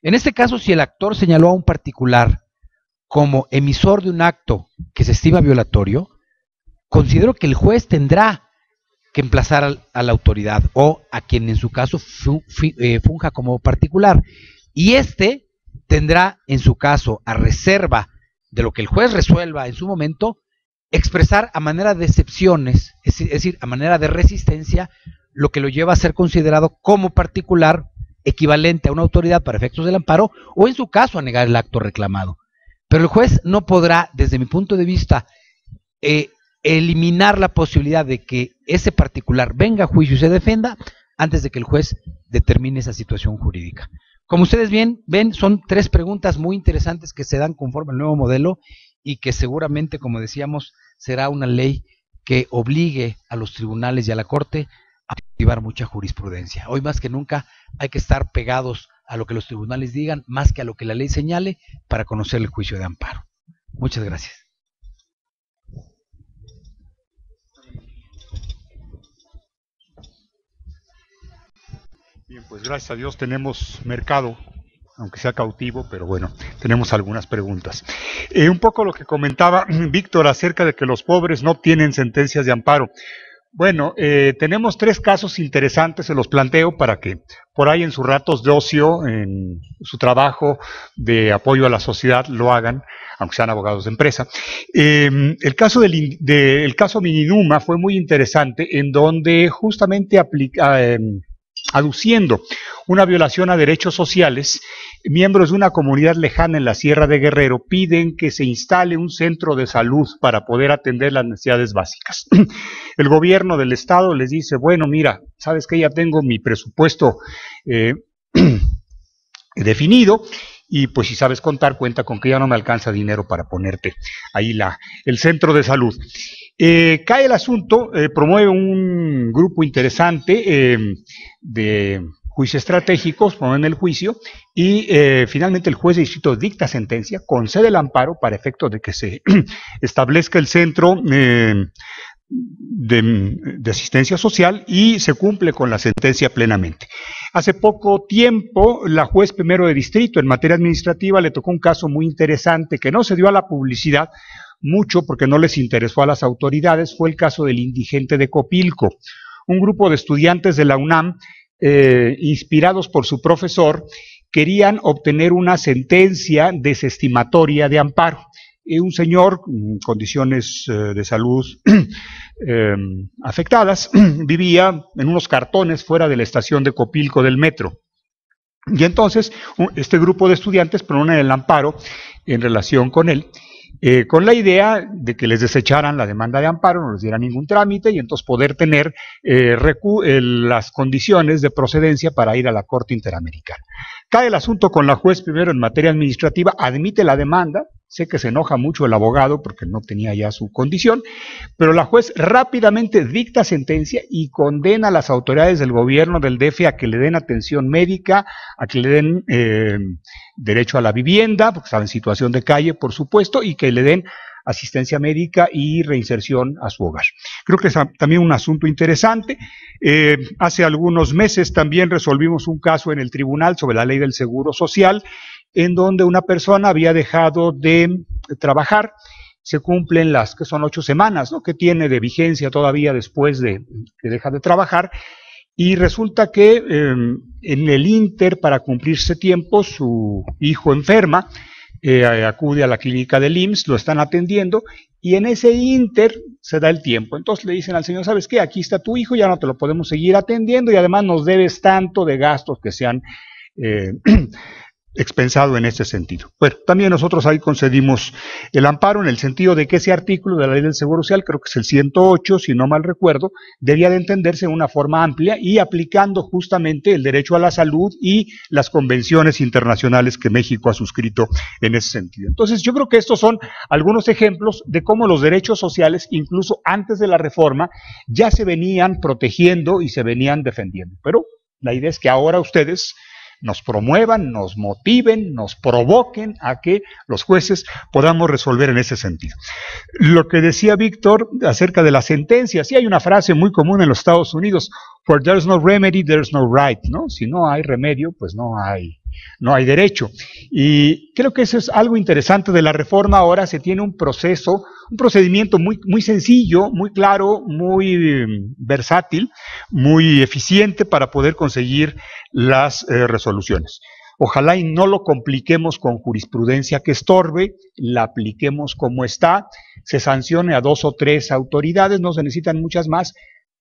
En este caso, si el actor señaló a un particular como emisor de un acto que se estima violatorio, considero que el juez tendrá que emplazar a la autoridad o a quien en su caso funja como particular. y este tendrá en su caso, a reserva de lo que el juez resuelva en su momento, expresar a manera de excepciones, es decir, a manera de resistencia, lo que lo lleva a ser considerado como particular equivalente a una autoridad para efectos del amparo, o en su caso a negar el acto reclamado. Pero el juez no podrá, desde mi punto de vista, eliminar la posibilidad de que ese particular venga a juicio y se defenda antes de que el juez determine esa situación jurídica. Como ustedes bien ven, son 3 preguntas muy interesantes que se dan conforme al nuevo modelo y que seguramente, como decíamos, será una ley que obligue a los tribunales y a la Corte a activar mucha jurisprudencia. Hoy más que nunca hay que estar pegados a lo que los tribunales digan, más que a lo que la ley señale, para conocer el juicio de amparo. Muchas gracias. Bien, pues gracias a Dios tenemos mercado, aunque sea cautivo, pero bueno, tenemos algunas preguntas. Un poco lo que comentaba Víctor acerca de que los pobres no tienen sentencias de amparo. Bueno, tenemos 3 casos interesantes, se los planteo para que por ahí en sus ratos de ocio, en su trabajo de apoyo a la sociedad, lo hagan, aunque sean abogados de empresa. El caso el caso Mininuma fue muy interesante, en donde justamente aduciendo una violación a derechos sociales, miembros de una comunidad lejana en la Sierra de Guerrero piden que se instale un centro de salud para poder atender las necesidades básicas. El gobierno del estado les dice, bueno, mira, sabes que ya tengo mi presupuesto definido, y pues si sabes contar, cuenta con que ya no me alcanza dinero para ponerte ahí el centro de salud. Cae el asunto, promueve un grupo interesante de juicios estratégicos, promueven el juicio, y finalmente el juez de distrito dicta sentencia, concede el amparo para efecto de que se establezca el centro de asistencia social, y se cumple con la sentencia plenamente. Hace poco tiempo, la juez primero de distrito en materia administrativa le tocó un caso muy interesante que no se dio a la publicidad mucho porque no les interesó a las autoridades. Fue el caso del indigente de Copilco. Un grupo de estudiantes de la UNAM, inspirados por su profesor, querían obtener una sentencia desestimatoria de amparo. Un señor con condiciones de salud afectadas vivía en unos cartones fuera de la estación de Copilco del metro. Y entonces este grupo de estudiantes proponen el amparo en relación con él, con la idea de que les desecharan la demanda de amparo, no les dieran ningún trámite, y entonces poder tener las condiciones de procedencia para ir a la Corte Interamericana. Cae el asunto con la juez primero en materia administrativa, admite la demanda. Sé que se enoja mucho el abogado porque no tenía ya su condición, pero la juez rápidamente dicta sentencia y condena a las autoridades del gobierno del DF a que le den atención médica, a que le den derecho a la vivienda, porque estaba en situación de calle, por supuesto, y que le den asistencia médica y reinserción a su hogar. Creo que es también un asunto interesante. Hace algunos meses también resolvimos un caso en el tribunal sobre la ley del seguro social, en donde una persona había dejado de trabajar. Se cumplen las que son 8 semanas, ¿no?, que tiene de vigencia todavía después de que deja de trabajar, y resulta que en el ínter, para cumplirse tiempo, su hijo enferma, acude a la clínica del IMSS, lo están atendiendo, y en ese ínter se da el tiempo. Entonces le dicen al señor, ¿sabes qué? Aquí está tu hijo, ya no te lo podemos seguir atendiendo, y además nos debes tanto de gastos que se han expensado en este sentido. Bueno, también nosotros ahí concedimos el amparo en el sentido de que ese artículo de la ley del Seguro Social, creo que es el 108, si no mal recuerdo, debía de entenderse de una forma amplia y aplicando justamente el derecho a la salud y las convenciones internacionales que México ha suscrito en ese sentido. Entonces, yo creo que estos son algunos ejemplos de cómo los derechos sociales, incluso antes de la reforma, ya se venían protegiendo y se venían defendiendo. Pero la idea es que ahora ustedes nos promuevan, nos motiven, nos provoquen a que los jueces podamos resolver en ese sentido. Lo que decía Víctor acerca de la sentencia, sí hay una frase muy común en los Estados Unidos, "For there's no remedy, there's no right", ¿no? Si no hay remedio, pues no hay derecho. Y creo que eso es algo interesante de la reforma. Ahora se tiene un procedimiento muy sencillo, muy claro, muy versátil, muy eficiente para poder conseguir las resoluciones. Ojalá y no lo compliquemos con jurisprudencia que estorbe, la apliquemos como está, se sancione a 2 o 3 autoridades, no se necesitan muchas más,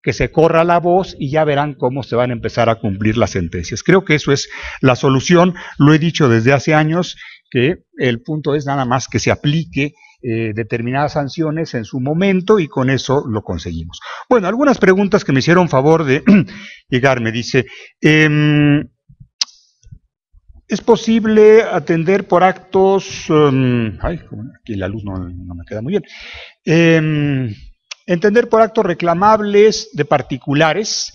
que se corra la voz y ya verán cómo se van a empezar a cumplir las sentencias. Creo que eso es la solución, lo he dicho desde hace años, que el punto es nada más que se aplique determinadas sanciones en su momento y con eso lo conseguimos. Bueno, algunas preguntas que me hicieron favor de llegar, me dice, ¿es posible atender por actos, aquí la luz no me queda muy bien, entender por actos reclamables de particulares?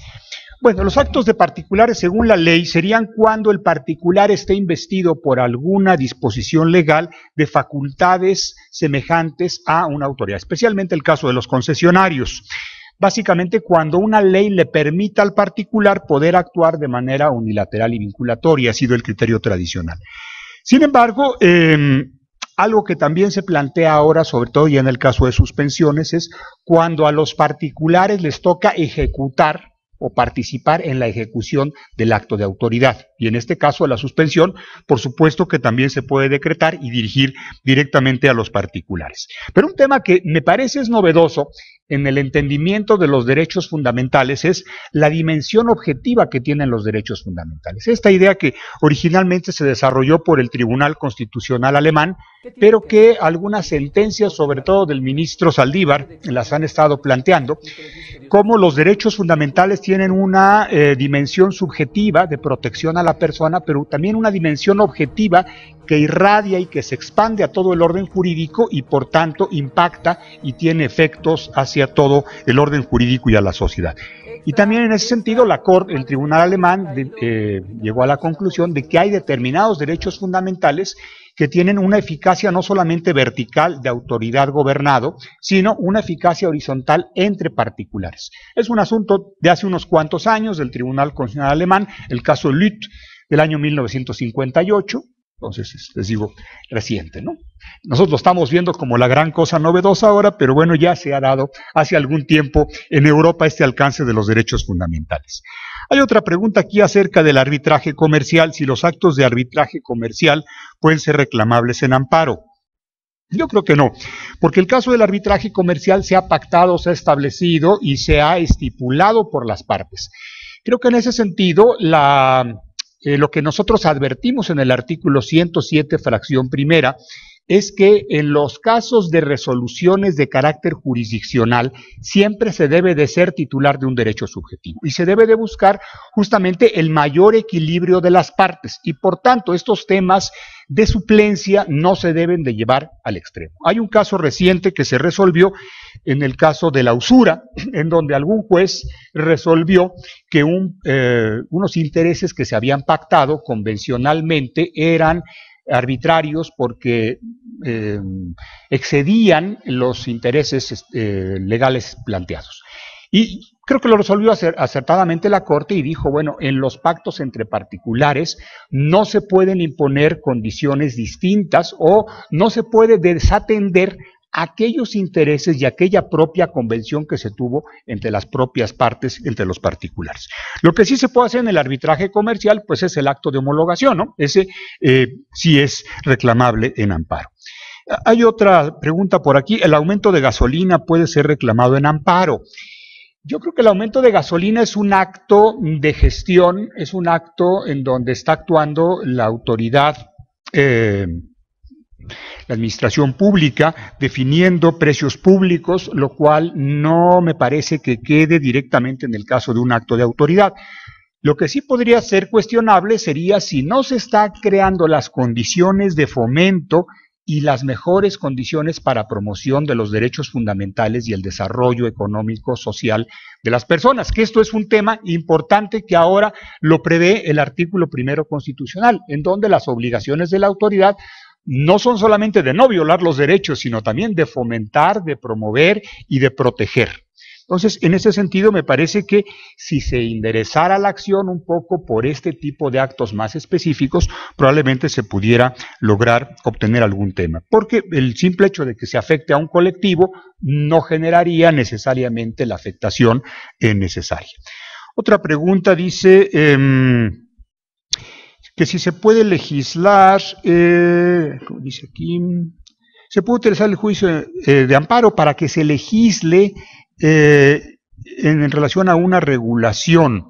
Bueno, los actos de particulares, según la ley, serían cuando el particular esté investido por alguna disposición legal de facultades semejantes a una autoridad, especialmente el caso de los concesionarios. Básicamente, cuando una ley le permita al particular poder actuar de manera unilateral y vinculatoria, ha sido el criterio tradicional. Sin embargo, algo que también se plantea ahora, sobre todo ya en el caso de suspensiones, es cuando a los particulares les toca ejecutar o participar en la ejecución del acto de autoridad. Y en este caso, la suspensión, por supuesto que también se puede decretar y dirigir directamente a los particulares. Pero un tema que me parece es novedoso en el entendimiento de los derechos fundamentales es la dimensión objetiva que tienen los derechos fundamentales. Esta idea que originalmente se desarrolló por el Tribunal Constitucional alemán, pero que algunas sentencias, sobre todo del ministro Saldívar, las han estado planteando, cómo los derechos fundamentales tienen una dimensión subjetiva de protección a la persona, pero también una dimensión objetiva que irradia y que se expande a todo el orden jurídico y por tanto impacta y tiene efectos hacia todo el orden jurídico y a la sociedad. Y también en ese sentido el tribunal alemán llegó a la conclusión de que hay determinados derechos fundamentales que tienen una eficacia no solamente vertical de autoridad gobernado, sino una eficacia horizontal entre particulares. Es un asunto de hace unos cuantos años del Tribunal Constitucional alemán, el caso Lüth del año 1958, entonces les digo, reciente, ¿no? Nosotros lo estamos viendo como la gran cosa novedosa ahora, pero bueno, ya se ha dado hace algún tiempo en Europa este alcance de los derechos fundamentales. Hay otra pregunta aquí acerca del arbitraje comercial, si los actos de arbitraje comercial pueden ser reclamables en amparo. Yo creo que no, porque el caso del arbitraje comercial se ha pactado, se ha establecido y se ha estipulado por las partes. Creo que en ese sentido, lo que nosotros advertimos en el artículo 107, fracción primera, es que en los casos de resoluciones de carácter jurisdiccional siempre se debe de ser titular de un derecho subjetivo y se debe de buscar justamente el mayor equilibrio de las partes y por tanto estos temas de suplencia no se deben de llevar al extremo. Hay un caso reciente que se resolvió en el caso de la usura, en donde algún juez resolvió que unos intereses que se habían pactado convencionalmente eran arbitrarios porque excedían los intereses legales planteados. Y creo que lo resolvió acertadamente la Corte y dijo, bueno, en los pactos entre particulares no se pueden imponer condiciones distintas o no se puede desatender aquellos intereses y aquella propia convención que se tuvo entre las propias partes, entre los particulares. Lo que sí se puede hacer en el arbitraje comercial, pues es el acto de homologación, ¿no? Ese sí es reclamable en amparo. Hay otra pregunta por aquí, ¿el aumento de gasolina puede ser reclamado en amparo? Yo creo que el aumento de gasolina es un acto de gestión, es un acto en donde está actuando la autoridad, la administración pública, definiendo precios públicos, lo cual no me parece que quede directamente en el caso de un acto de autoridad. Lo que sí podría ser cuestionable sería si no se está creando las condiciones de fomento y las mejores condiciones para promoción de los derechos fundamentales y el desarrollo económico, social de las personas, que esto es un tema importante que ahora lo prevé el artículo 1 constitucional, en donde las obligaciones de la autoridad no son solamente de no violar los derechos, sino también de fomentar, de promover y de proteger. Entonces, en ese sentido, me parece que si se enderezara la acción un poco por este tipo de actos más específicos, probablemente se pudiera lograr obtener algún tema. Porque el simple hecho de que se afecte a un colectivo no generaría necesariamente la afectación necesaria. Otra pregunta dice, que si se puede legislar, como dice aquí, se puede utilizar el juicio de amparo para que se legisle en relación a una regulación.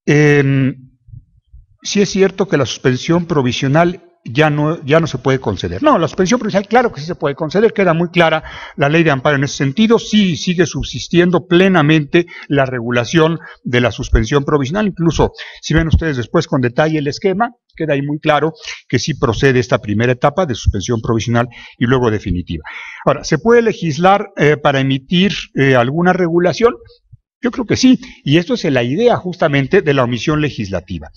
Sí es cierto que la suspensión provisional ya no se puede conceder. No, la suspensión provisional, claro que sí se puede conceder, queda muy clara la ley de amparo en ese sentido, sí sigue subsistiendo plenamente la regulación de la suspensión provisional, incluso si ven ustedes después con detalle el esquema, queda ahí muy claro que sí procede esta primera etapa de suspensión provisional y luego definitiva. Ahora, ¿se puede legislar para emitir alguna regulación? Yo creo que sí, y esto es la idea justamente de la omisión legislativa.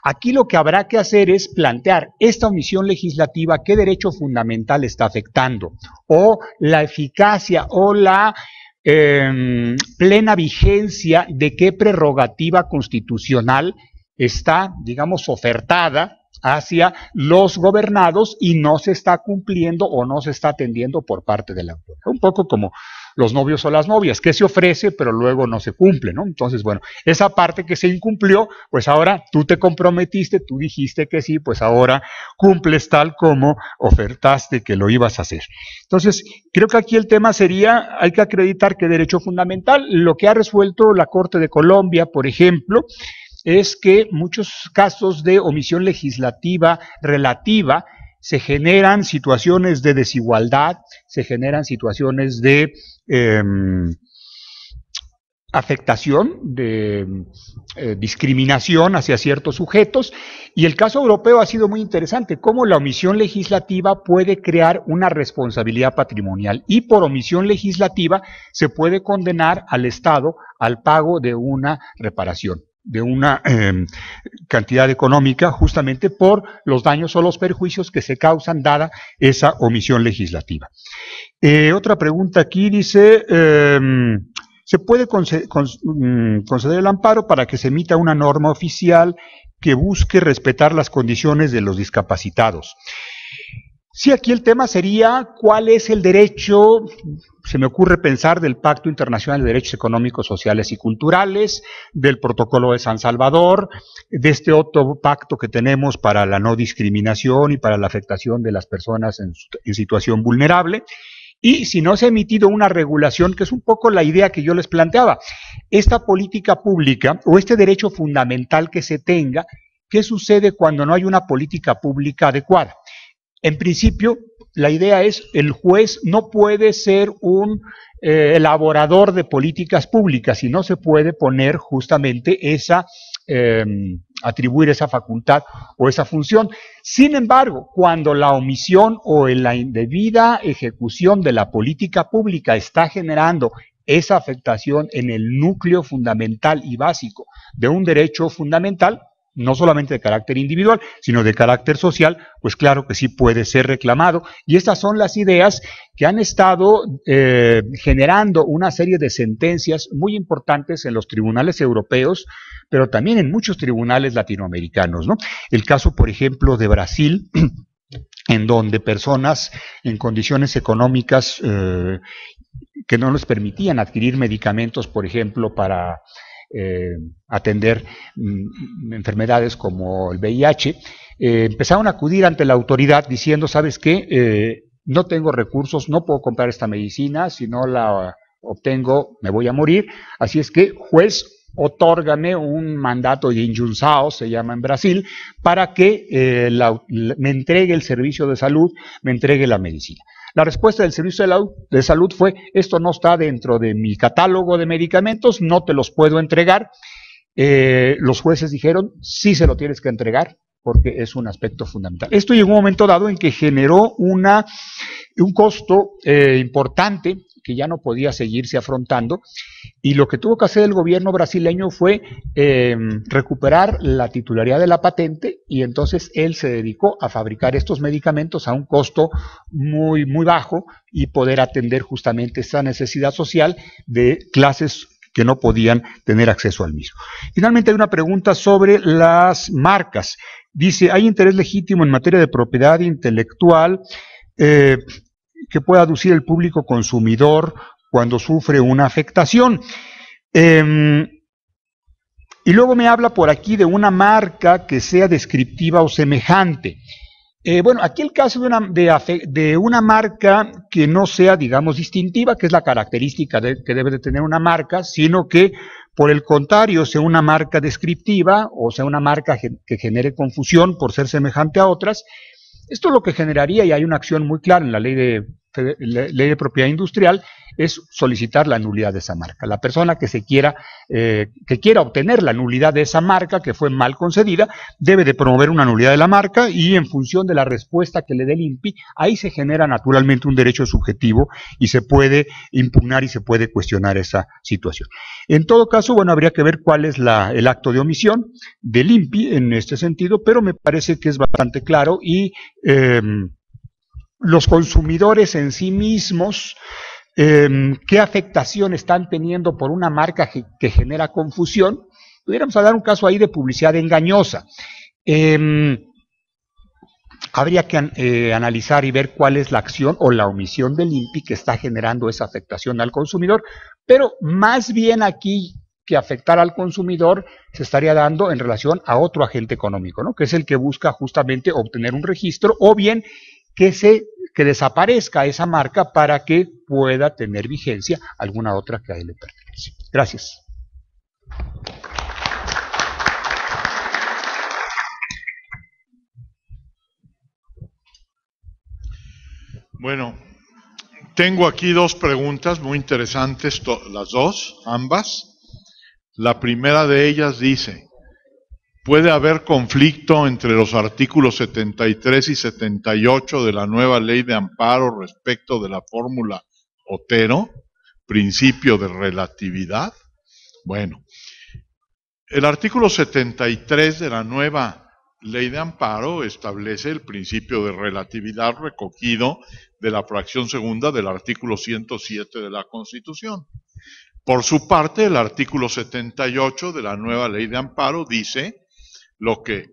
Aquí lo que habrá que hacer es plantear esta omisión legislativa, qué derecho fundamental está afectando, o la eficacia o la plena vigencia de qué prerrogativa constitucional está, digamos, ofertada hacia los gobernados y no se está cumpliendo o no se está atendiendo por parte de la autoridad. Un poco como los novios o las novias, que se ofrece pero luego no se cumple, ¿no? Entonces, bueno, esa parte que se incumplió, pues ahora tú te comprometiste, tú dijiste que sí, pues ahora cumples tal como ofertaste que lo ibas a hacer. Entonces, creo que aquí el tema sería, hay que acreditar que derecho fundamental, lo que ha resuelto la Corte de Colombia, por ejemplo, es que muchos casos de omisión legislativa relativa se generan situaciones de desigualdad, se generan situaciones de afectación, de discriminación hacia ciertos sujetos, y el caso europeo ha sido muy interesante, cómo la omisión legislativa puede crear una responsabilidad patrimonial, y por omisión legislativa se puede condenar al Estado al pago de una reparación, de una cantidad económica, justamente por los daños o los perjuicios que se causan dada esa omisión legislativa. Otra pregunta aquí dice, ¿se puede conceder el amparo para que se emita una norma oficial que busque respetar las condiciones de los discapacitados? Sí, aquí el tema sería cuál es el derecho, se me ocurre pensar del Pacto Internacional de Derechos Económicos, Sociales y Culturales, del Protocolo de San Salvador, de este otro pacto que tenemos para la no discriminación y para la afectación de las personas en situación vulnerable. Y si no se ha emitido una regulación, que es un poco la idea que yo les planteaba, esta política pública o este derecho fundamental que se tenga, ¿qué sucede cuando no hay una política pública adecuada? En principio, la idea es el juez no puede ser un elaborador de políticas públicas y no se puede poner justamente esa, atribuir esa facultad o esa función. Sin embargo, cuando la omisión o la indebida ejecución de la política pública está generando esa afectación en el núcleo fundamental y básico de un derecho fundamental, no solamente de carácter individual, sino de carácter social, pues claro que sí puede ser reclamado. Y estas son las ideas que han estado generando una serie de sentencias muy importantes en los tribunales europeos, pero también en muchos tribunales latinoamericanos, ¿no? El caso, por ejemplo, de Brasil, en donde personas en condiciones económicas que no les permitían adquirir medicamentos, por ejemplo, para atender enfermedades como el VIH, empezaron a acudir ante la autoridad diciendo, ¿sabes qué? No tengo recursos, no puedo comprar esta medicina, si no la obtengo me voy a morir, así es que, juez, otórgame un mandato de injunção, se llama en Brasil, para que me entregue el servicio de salud, me entregue la medicina. La respuesta del servicio de salud fue, esto no está dentro de mi catálogo de medicamentos, no te los puedo entregar. Los jueces dijeron, sí se lo tienes que entregar, porque es un aspecto fundamental. Esto llegó a un momento dado en que generó un costo importante que ya no podía seguirse afrontando, y lo que tuvo que hacer el gobierno brasileño fue recuperar la titularidad de la patente, y entonces él se dedicó a fabricar estos medicamentos a un costo muy, muy bajo y poder atender justamente esa necesidad social de clases que no podían tener acceso al mismo. Finalmente hay una pregunta sobre las marcas. Dice, ¿hay interés legítimo en materia de propiedad intelectual que pueda aducir el público consumidor cuando sufre una afectación? Y luego me habla por aquí de una marca que sea descriptiva o semejante. Bueno, aquí el caso de una marca que no sea, digamos, distintiva, que es la característica que debe de tener una marca, sino que, por el contrario, sea una marca descriptiva o sea una marca que genere confusión por ser semejante a otras. Esto lo que generaría, y hay una acción muy clara en la ley de propiedad industrial, es solicitar la nulidad de esa marca. La persona que quiera obtener la nulidad de esa marca que fue mal concedida, debe de promover una nulidad de la marca, y en función de la respuesta que le dé el INPI, ahí se genera naturalmente un derecho subjetivo y se puede impugnar y se puede cuestionar esa situación. En todo caso, bueno, habría que ver cuál es el acto de omisión del INPI en este sentido, pero me parece que es bastante claro, y los consumidores en sí mismos, qué afectación están teniendo por una marca que genera confusión. Pudiéramos hablar un caso ahí de publicidad engañosa. Habría que analizar y ver cuál es la acción o la omisión del INPI que está generando esa afectación al consumidor, pero más bien aquí que afectar al consumidor se estaría dando en relación a otro agente económico, ¿no? Que es el que busca justamente obtener un registro, o bien que desaparezca esa marca para que pueda tener vigencia alguna otra que a él le pertenece. Gracias. Bueno, tengo aquí dos preguntas muy interesantes, las dos, ambas. La primera de ellas dice: ¿puede haber conflicto entre los artículos 73 y 78 de la nueva ley de amparo respecto de la fórmula Otero, principio de relatividad? Bueno, el artículo 73 de la nueva ley de amparo establece el principio de relatividad recogido de la fracción segunda del artículo 107 de la Constitución. Por su parte, el artículo 78 de la nueva ley de amparo dice lo que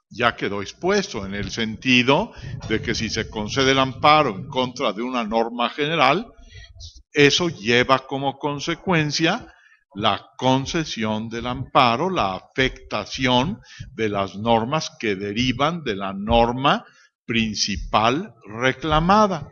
ya quedó expuesto, en el sentido de que si se concede el amparo en contra de una norma general, eso lleva como consecuencia la concesión del amparo, la afectación de las normas que derivan de la norma principal reclamada.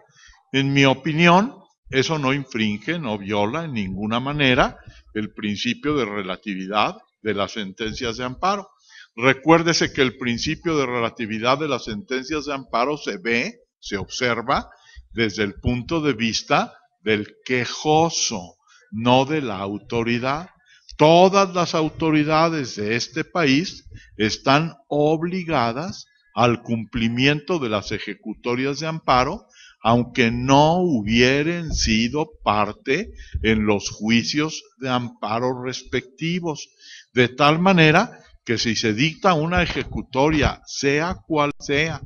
En mi opinión, eso no infringe, no viola en ninguna manera el principio de relatividad de las sentencias de amparo. Recuérdese que el principio de relatividad de las sentencias de amparo se observa desde el punto de vista del quejoso, no de la autoridad. Todas las autoridades de este país están obligadas al cumplimiento de las ejecutorias de amparo, aunque no hubieran sido parte en los juicios de amparo respectivos, de tal manera que si se dicta una ejecutoria, sea cual sea,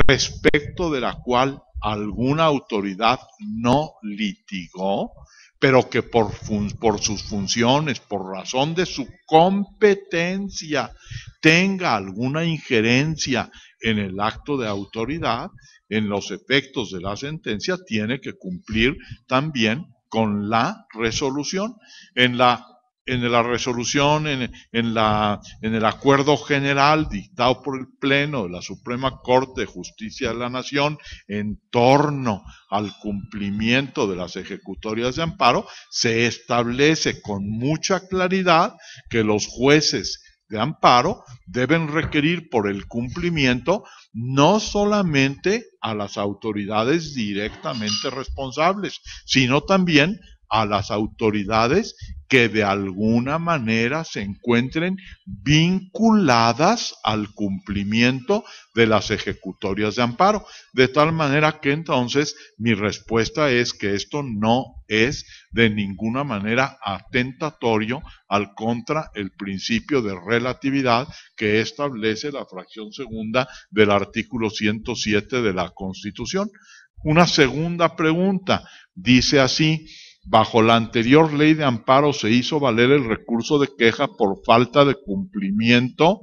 respecto de la cual alguna autoridad no litigó, pero que por sus funciones, por razón de su competencia, tenga alguna injerencia en el acto de autoridad, en los efectos de la sentencia, tiene que cumplir también con la resolución. En la resolución, en el acuerdo general dictado por el Pleno de la Suprema Corte de Justicia de la Nación en torno al cumplimiento de las ejecutorias de amparo, se establece con mucha claridad que los jueces de amparo deben requerir por el cumplimiento no solamente a las autoridades directamente responsables, sino también a las autoridades que de alguna manera se encuentren vinculadas al cumplimiento de las ejecutorias de amparo. De tal manera que entonces mi respuesta es que esto no es de ninguna manera atentatorio al contra el principio de relatividad que establece la fracción segunda del artículo 107 de la Constitución. Una segunda pregunta dice así: bajo la anterior ley de amparo se hizo valer el recurso de queja por falta de cumplimiento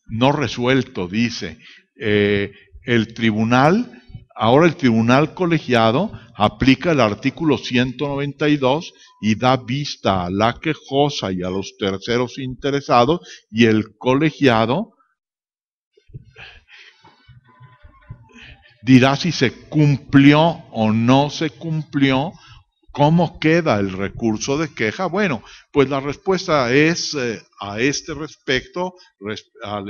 no resuelto, dice. Ahora el tribunal colegiado aplica el artículo 192 y da vista a la quejosa y a los terceros interesados, y el colegiado dirá si se cumplió o no se cumplió. ¿Cómo queda el recurso de queja? Bueno, pues la respuesta es a este respecto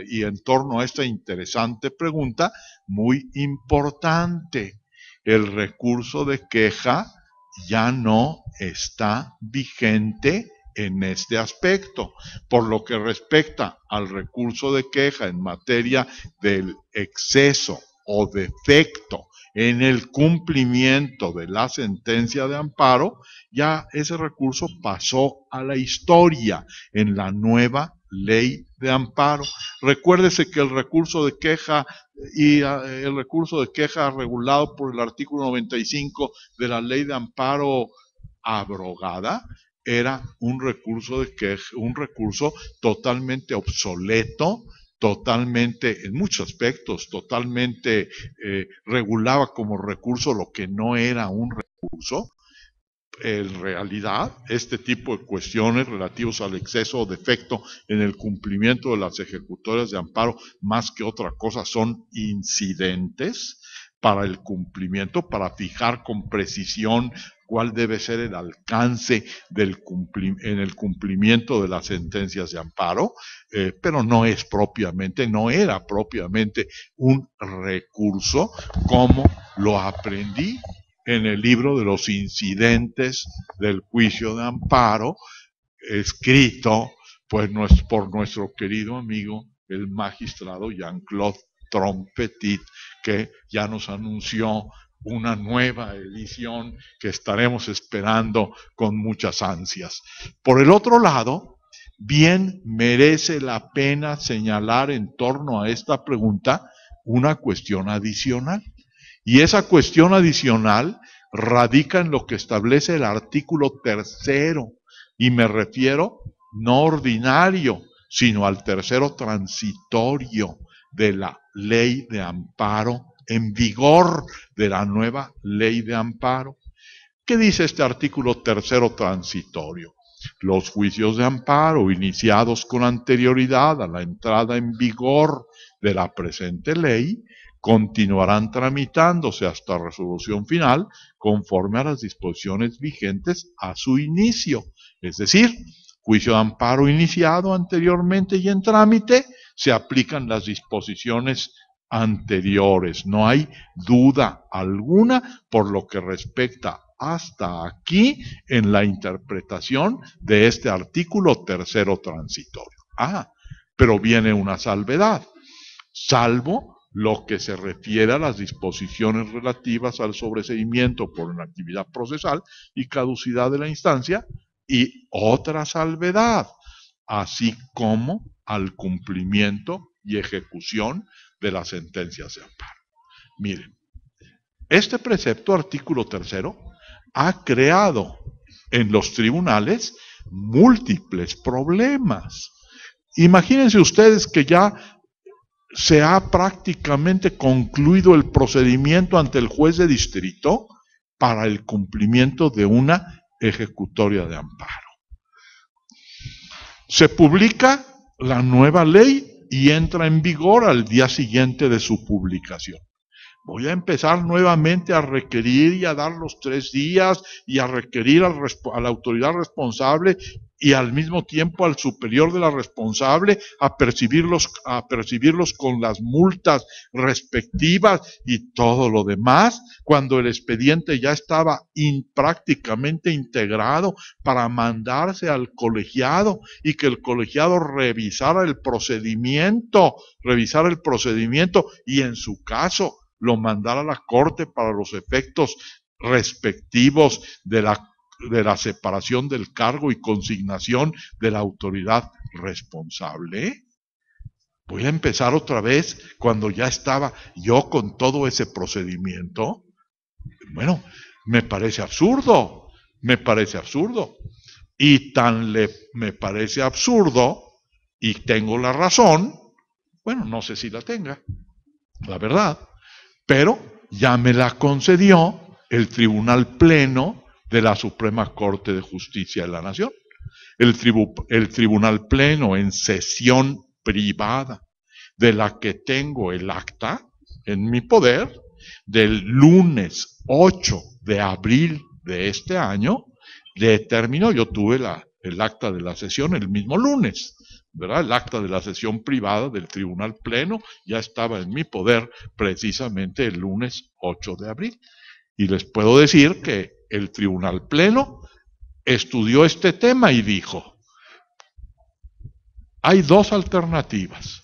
y en torno a esta interesante pregunta, muy importante. El recurso de queja ya no está vigente en este aspecto. Por lo que respecta al recurso de queja en materia del exceso o defecto en el cumplimiento de la sentencia de amparo, ya ese recurso pasó a la historia en la nueva ley de amparo. Recuérdese que el recurso de queja regulado por el artículo 95 de la ley de amparo abrogada era un recurso de queja, un recurso totalmente obsoleto, totalmente, en muchos aspectos, totalmente regulaba como recurso lo que no era un recurso. En realidad, este tipo de cuestiones relativas al exceso o defecto en el cumplimiento de las ejecutorias de amparo, más que otra cosa, son incidentes para el cumplimiento, para fijar con precisión cuál debe ser el alcance en el cumplimiento de las sentencias de amparo, pero no era propiamente un recurso como lo aprendí en el libro de los incidentes del juicio de amparo, escrito pues, por nuestro querido amigo, el magistrado Jean-Claude Trompetit, que ya nos anunció una nueva edición que estaremos esperando con muchas ansias. Por el otro lado, bien merece la pena señalar en torno a esta pregunta una cuestión adicional. Y esa cuestión adicional radica en lo que establece el artículo 3º, y me refiero no ordinario, sino al 3º transitorio de la ley de amparo en vigor, de la nueva ley de amparo. ¿Qué dice este artículo 3º transitorio? Los juicios de amparo iniciados con anterioridad a la entrada en vigor de la presente ley continuarán tramitándose hasta resolución final conforme a las disposiciones vigentes a su inicio. Es decir, juicio de amparo iniciado anteriormente y en trámite, se aplican las disposiciones anteriores. No hay duda alguna por lo que respecta hasta aquí en la interpretación de este artículo 3º transitorio. Pero viene una salvedad. Salvo lo que se refiere a las disposiciones relativas al sobreseimiento por una actividad procesal y caducidad de la instancia, y otra salvedad, así como al cumplimiento y ejecución de las sentencias de amparo. Miren, este precepto, artículo 3º, ha creado en los tribunales múltiples problemas. Imagínense ustedes que ya se ha prácticamente concluido el procedimiento ante el juez de distrito para el cumplimiento de una ejecutoria de amparo. Se publica la nueva ley y entra en vigor al día siguiente de su publicación. Voy a empezar nuevamente a requerir y a dar los 3 días y a requerir a la autoridad responsable y al mismo tiempo al superior de la responsable a percibirlos con las multas respectivas y todo lo demás, cuando el expediente ya estaba prácticamente integrado para mandarse al colegiado y que el colegiado revisara el procedimiento y en su caso lo mandara a la corte para los efectos respectivos de la separación del cargo y consignación de la autoridad responsable. Voy a empezar otra vez cuando ya estaba yo con todo ese procedimiento. Bueno, me parece absurdo. Y me parece absurdo, y tengo la razón, bueno, no sé si la tenga, la verdad, pero ya me la concedió el Tribunal Pleno de la Suprema Corte de Justicia de la Nación. El Tribunal Pleno en sesión privada, de la que tengo el acta en mi poder, del lunes 8 de abril de este año, determinó, yo tuve el acta de la sesión el mismo lunes, ¿verdad? El acta de la sesión privada del Tribunal Pleno ya estaba en mi poder precisamente el lunes 8 de abril. Y les puedo decir que el Tribunal Pleno estudió este tema y dijo, hay dos alternativas.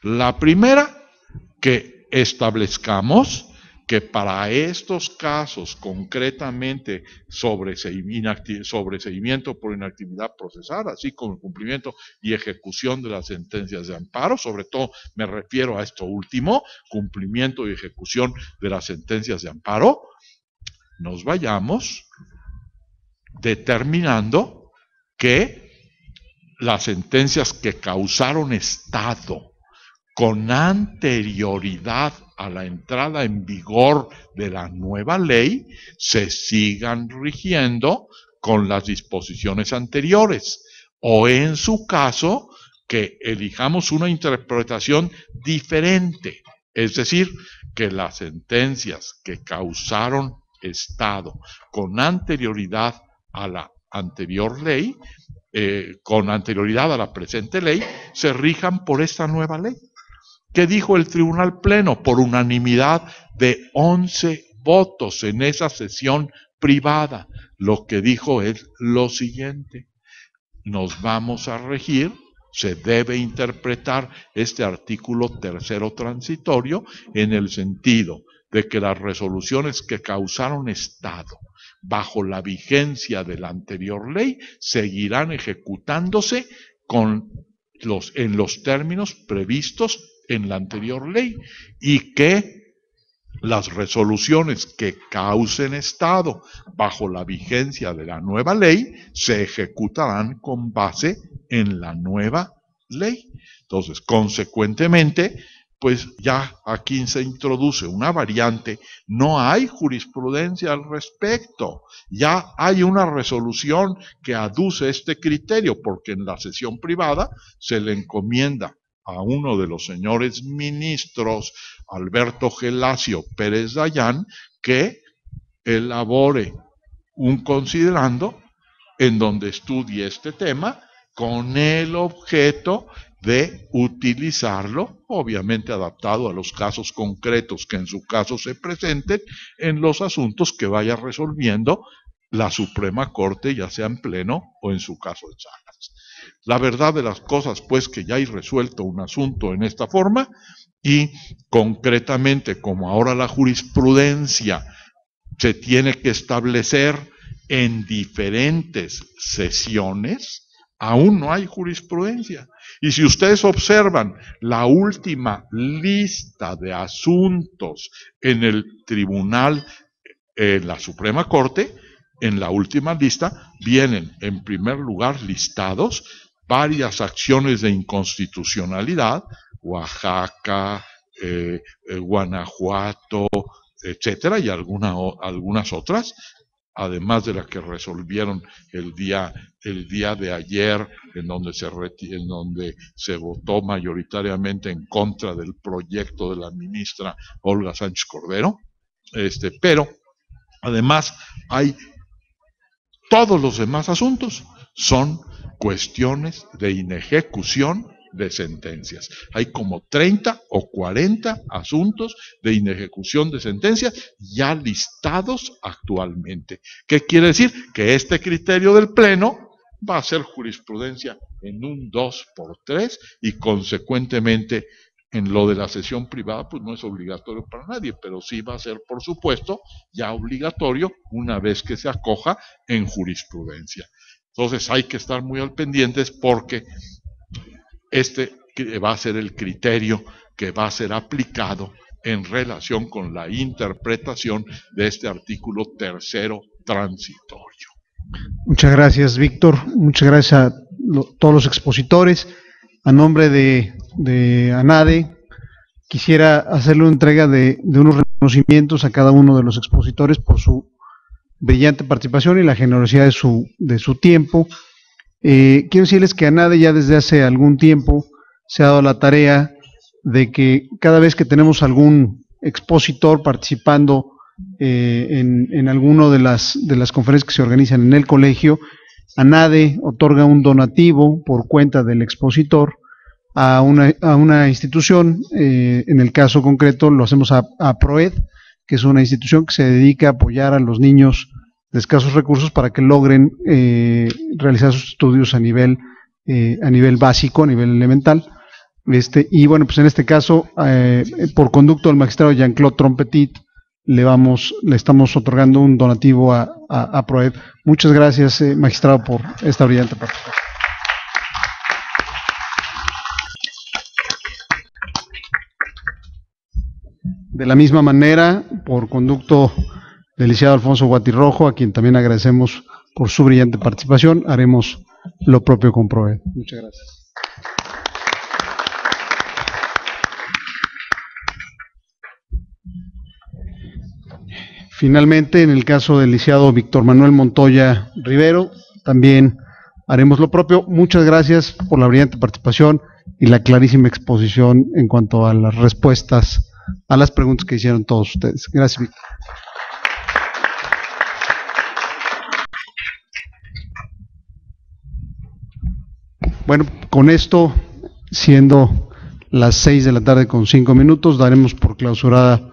La primera, que establezcamos que para estos casos, concretamente sobreseimiento por inactividad procesal, así como el cumplimiento y ejecución de las sentencias de amparo, sobre todo me refiero a esto último, cumplimiento y ejecución de las sentencias de amparo, nos vayamos determinando que las sentencias que causaron estado con anterioridad a la entrada en vigor de la nueva ley se sigan rigiendo con las disposiciones anteriores, o en su caso, que elijamos una interpretación diferente, es decir, que las sentencias que causaron estado con anterioridad a la anterior ley, con anterioridad a la presente ley, se rijan por esta nueva ley. ¿Qué dijo el Tribunal Pleno? Por unanimidad de 11 votos en esa sesión privada. Lo que dijo es lo siguiente: nos vamos a regir, se debe interpretar este artículo tercero transitorio en el sentido de que las resoluciones que causaron estado bajo la vigencia de la anterior ley seguirán ejecutándose en los términos previstos en la anterior ley, y que las resoluciones que causen estado bajo la vigencia de la nueva ley se ejecutarán con base en la nueva ley. Entonces, consecuentemente, pues ya aquí se introduce una variante, no hay jurisprudencia al respecto, ya hay una resolución que aduce este criterio, porque en la sesión privada se le encomienda a uno de los señores ministros, Alberto Gelasio Pérez Dayán, que elabore un considerando en donde estudie este tema con el objeto de utilizarlo, obviamente adaptado a los casos concretos que en su caso se presenten, en los asuntos que vaya resolviendo la Suprema Corte, ya sea en pleno o en su caso en salas. La verdad de las cosas, pues, que ya hay resuelto un asunto en esta forma, y concretamente, como ahora la jurisprudencia se tiene que establecer en diferentes sesiones, aún no hay jurisprudencia. Y si ustedes observan la última lista de asuntos en el tribunal, en la Suprema Corte, en la última lista vienen en primer lugar listados varias acciones de inconstitucionalidad, Oaxaca, Guanajuato, etcétera, y algunas otras, además de las que resolvieron el día de ayer, en donde se votó mayoritariamente en contra del proyecto de la ministra Olga Sánchez Cordero, pero además hay todos los demás asuntos, son cuestiones de inejecución de sentencias. Hay como 30 o 40 asuntos de inejecución de sentencias ya listados actualmente. ¿Qué quiere decir? Que este criterio del Pleno va a ser jurisprudencia en un 2x3 y consecuentemente en lo de la sesión privada pues no es obligatorio para nadie, pero sí va a ser, por supuesto, ya obligatorio una vez que se acoja en jurisprudencia. Entonces hay que estar muy al pendientes porque este va a ser el criterio que va a ser aplicado en relación con la interpretación de este artículo tercero transitorio. Muchas gracias, Víctor. Muchas gracias a todos los expositores. A nombre de ANADE, quisiera hacerle una entrega de unos reconocimientos a cada uno de los expositores por su brillante participación y la generosidad de su tiempo. Quiero decirles que ANADE ya desde hace algún tiempo se ha dado la tarea de que cada vez que tenemos algún expositor participando en alguno de las conferencias que se organizan en el colegio, ANADE otorga un donativo por cuenta del expositor a una institución. En el caso concreto lo hacemos a PROED, que es una institución que se dedica a apoyar a los niños de escasos recursos para que logren realizar sus estudios a nivel básico, a nivel elemental. Y bueno, pues en este caso, por conducto del magistrado Jean-Claude Trompetit, le estamos otorgando un donativo a PROED. Muchas gracias, magistrado, por esta brillante participación. De la misma manera, por conducto del licenciado Alfonso Guatirrojo, a quien también agradecemos por su brillante participación, haremos lo propio con PROED. Muchas gracias. Finalmente, en el caso del licenciado Víctor Manuel Montoya Rivero, también haremos lo propio. Muchas gracias por la brillante participación y la clarísima exposición en cuanto a las respuestas a las preguntas que hicieron todos ustedes. Gracias, Víctor. Bueno, con esto, siendo las 6 de la tarde con 5 minutos, daremos por clausurada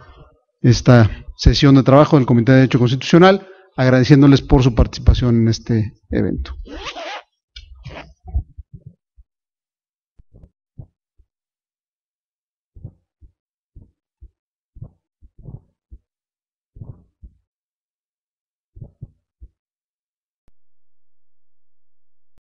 esta sesión de trabajo del Comité de Derecho Constitucional, agradeciéndoles por su participación en este evento.